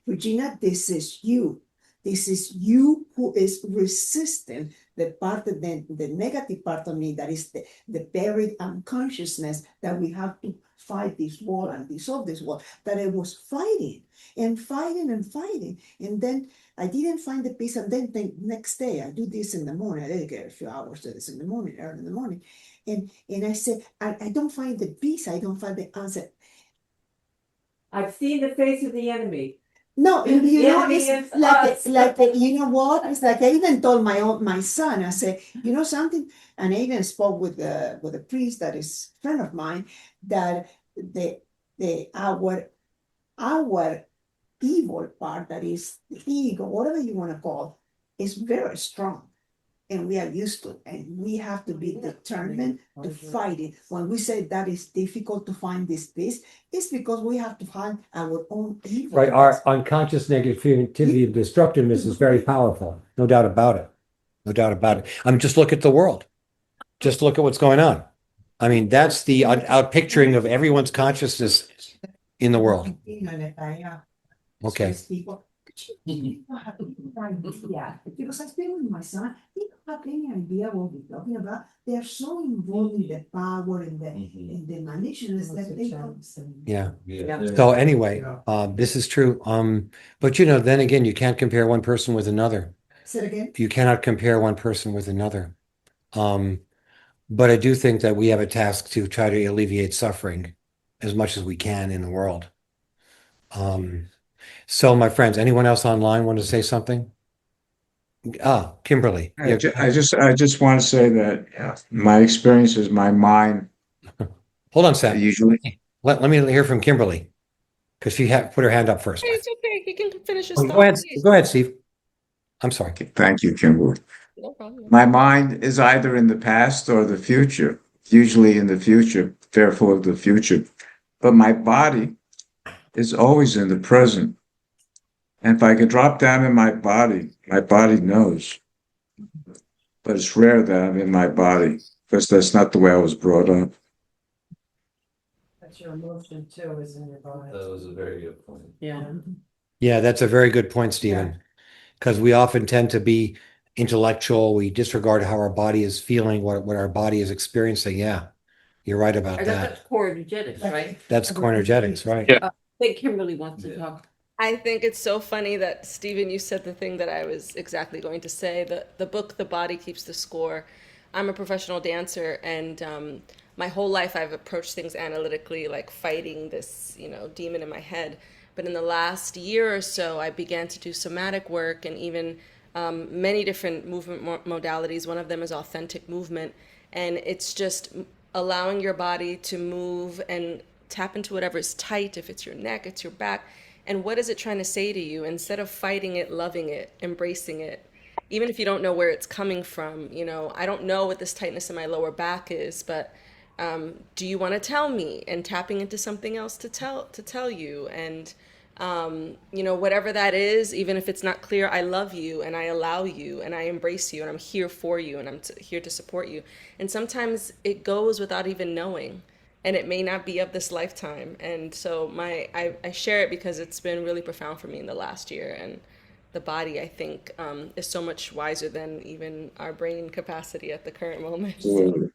Regina, this is you. This is you who is resisting the part of the negative part of me, that is the buried unconsciousness, that we have to fight this wall and dissolve this wall, that I was fighting and fighting and fighting. And then I didn't find the peace. And then the next day, I do this in the morning. I dedicate a few hours to this in the morning, early in the morning. And I said, I don't find the peace. I don't find the answer. I've seen the face of the enemy. No, and you know, enemy it's is like us. you know what? It's like I even told my son. I said, you know something, and I even spoke with a priest that is a friend of mine, that our evil part, that is the ego, whatever you want to call, is very strong. And we are used to it, and we have to be determined to fight it. When we say that it's difficult to find this peace, it's because we have to find our own evil. Right. Our unconscious negativity and destructiveness is very powerful. No doubt about it. No doubt about it. I mean, just look at the world. Just look at what's going on. I mean, that's the out picturing of everyone's consciousness in the world. Okay. Yeah, because I speak with my son, he don't have any idea what we're talking about. They are so involved in the power and the manipulations that they don't. Yeah. So anyway, this is true. But then again, you can't compare one person with another. Say it again. You cannot compare one person with another. But I do think that we have a task to try to alleviate suffering as much as we can in the world. So my friends, anyone else online want to say something? Kimberly. I just want to say that my experience is my mind Hold on, Sam. usually. Let me hear from Kimberly. because she had put her hand up first. It's okay. He can finish his Oh, thought. go ahead. Please. Go ahead, Steve. I'm sorry. Thank you, Kimberly. No problem. My mind is either in the past or the future, usually in the future, fearful of the future. But my body is always in the present. And if I could drop down in my body knows. But it's rare that I'm in my body because that's not the way I was brought up. That's your emotion too, is in your body. That was a very good point. Yeah. Yeah, that's a very good point, Stephen. Because we often tend to be intellectual. We disregard how our body is feeling, what our body is experiencing. Yeah, you're right about I guess that. that's core energetics, right? That's energetics, right? Yeah. I think Kimberly wants to talk. I think it's so funny that Stephen, you said the thing that I was exactly going to say. The book, The Body Keeps the Score. I'm a professional dancer, and my whole life I've approached things analytically, like fighting this, demon in my head. But in the last year or so, I began to do somatic work and even many different movement modalities. One of them is authentic movement, and it's just allowing your body to move and tap into whatever is tight. If it's your neck, it's your back. And what is it trying to say to you? Instead of fighting it, loving it, embracing it, even if you don't know where it's coming from, I don't know what this tightness in my lower back is, but do you want to tell me? And tapping into something else to tell you. And, whatever that is, even if it's not clear, I love you and I allow you and I embrace you and I'm here for you and I'm here to support you. And sometimes it goes without even knowing. And it may not be of this lifetime. And so I share it because it's been really profound for me in the last year. And the body, I think, is so much wiser than even our brain capacity at the current moment.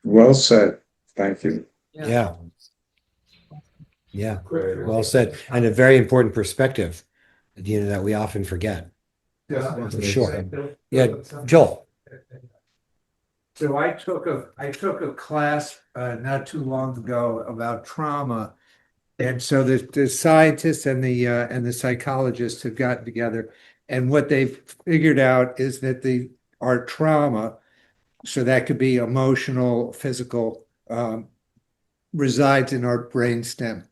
Well said. Thank you. Yeah. Yeah. Well said. And a very important perspective, that we often forget. For sure. Yeah, Joel. So I took a class not too long ago about trauma, and so the scientists and the psychologists have gotten together, and what they've figured out is that our trauma, so that could be emotional, physical, resides in our brainstem,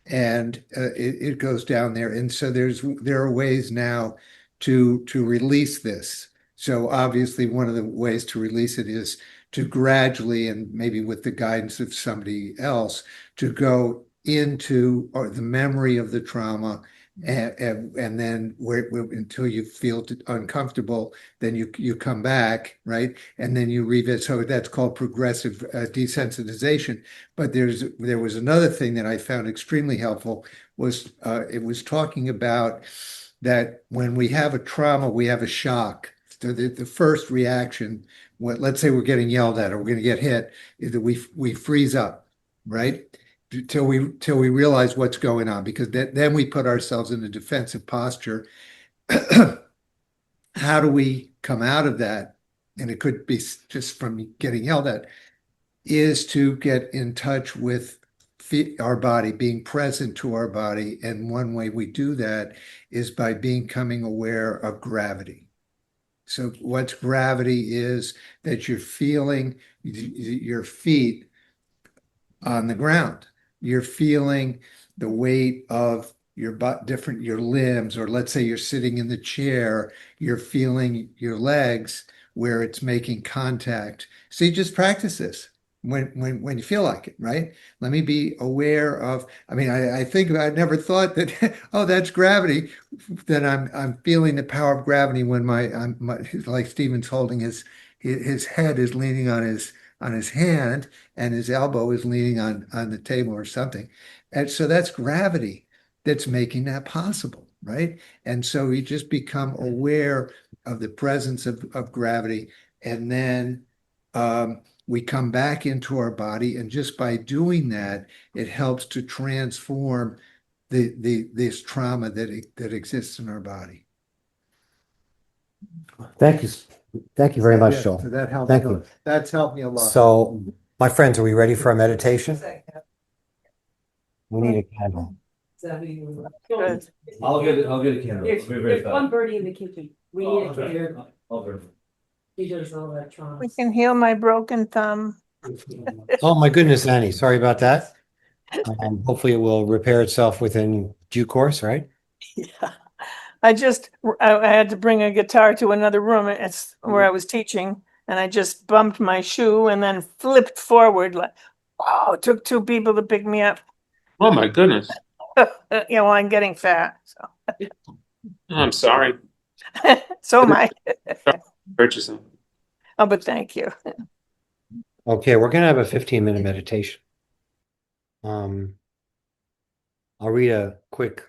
and it goes down there, and so there are ways now to release this. So obviously, one of the ways to release it is to gradually, and maybe with the guidance of somebody else, to go into the memory of the trauma, and then until you feel uncomfortable, then you come back, right, and then you revisit. So that's called progressive desensitization. But there was another thing that I found extremely helpful was it was talking about that when we have a trauma, we have a shock. So the first reaction, let's say we're getting yelled at or we're going to get hit, is that we freeze up, right? Till we realize what's going on, because then we put ourselves in a defensive posture. How do we come out of that? And it could be just from getting yelled at, is to get in touch with our body, being present to our body. And one way we do that is by becoming aware of gravity. So what's gravity is that you're feeling your feet on the ground. You're feeling the weight of your your limbs, or let's say you're sitting in the chair, you're feeling your legs where it's making contact. So you just practice this when you feel like it, right? Let me be aware of, I think I never thought that, oh, that's gravity, that I'm feeling the power of gravity when like Stephen's holding his head is leaning on his hand and his elbow is leaning on the table or something. And so that's gravity that's making that possible, right? And so you just become aware of the presence of gravity, and then we come back into our body, and just by doing that, it helps to transform this trauma that exists in our body. Thank you. Thank you very much, Yeah, Joel. so that helps. Thank you. That's helped me a lot. So, my friends, are we ready for a meditation? We need a candle. Good. I'll get a candle. There's one birdie in the kitchen. We need a candle. He does all that trauma. We can heal my broken thumb. Oh my goodness, Annie, sorry about that. Hopefully it will repair itself within due course, right? Yeah. I had to bring a guitar to another room. It's where I was teaching, and I just bumped my shoe and then flipped forward. Like, wow, it took two people to pick me up. Oh my goodness. Well, I'm getting fat, so I'm sorry. so am I. Purchasing. Oh, but thank you. Okay, we're gonna have a 15-minute meditation. I'll read a quick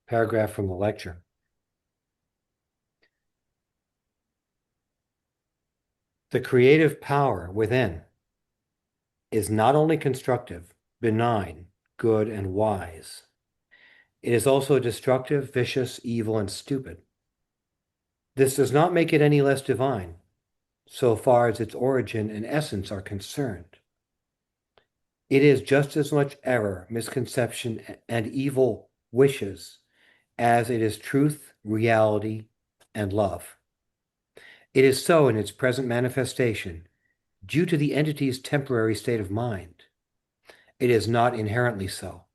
paragraph from the lecture. The creative power within is not only constructive, benign, good, and wise. It is also destructive, vicious, evil, and stupid. This does not make it any less divine, so far as its origin and essence are concerned. It is just as much error, misconception, and evil wishes as it is truth, reality, and love. It is so in its present manifestation, due to the entity's temporary state of mind. It is not inherently so.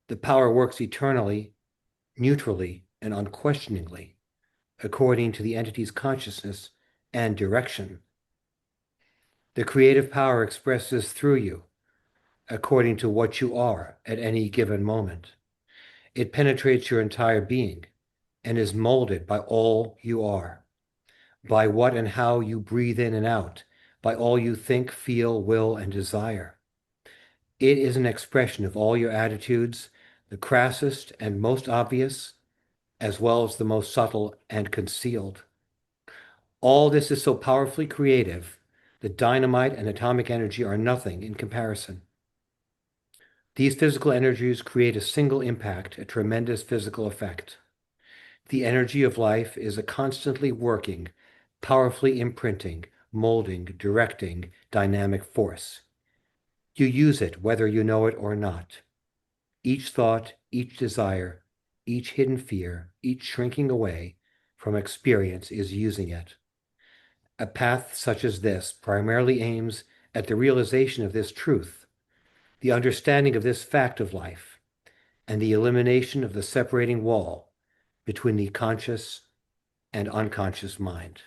The power works eternally, neutrally, and unquestioningly, according to the entity's consciousness and direction. The creative power expresses through you, according to what you are at any given moment. It penetrates your entire being and is molded by all you are, by what and how you breathe in and out, by all you think, feel, will, and desire. It is an expression of all your attitudes, the crassest and most obvious, as well as the most subtle and concealed. All this is so powerfully creative that dynamite and atomic energy are nothing in comparison. These physical energies create a single impact, a tremendous physical effect. The energy of life is a constantly working, powerfully imprinting, molding, directing, dynamic force. You use it whether you know it or not. Each thought, each desire, each hidden fear, each shrinking away from experience is using it. A path such as this primarily aims at the realization of this truth, the understanding of this fact of life, and the elimination of the separating wall between the conscious and unconscious mind.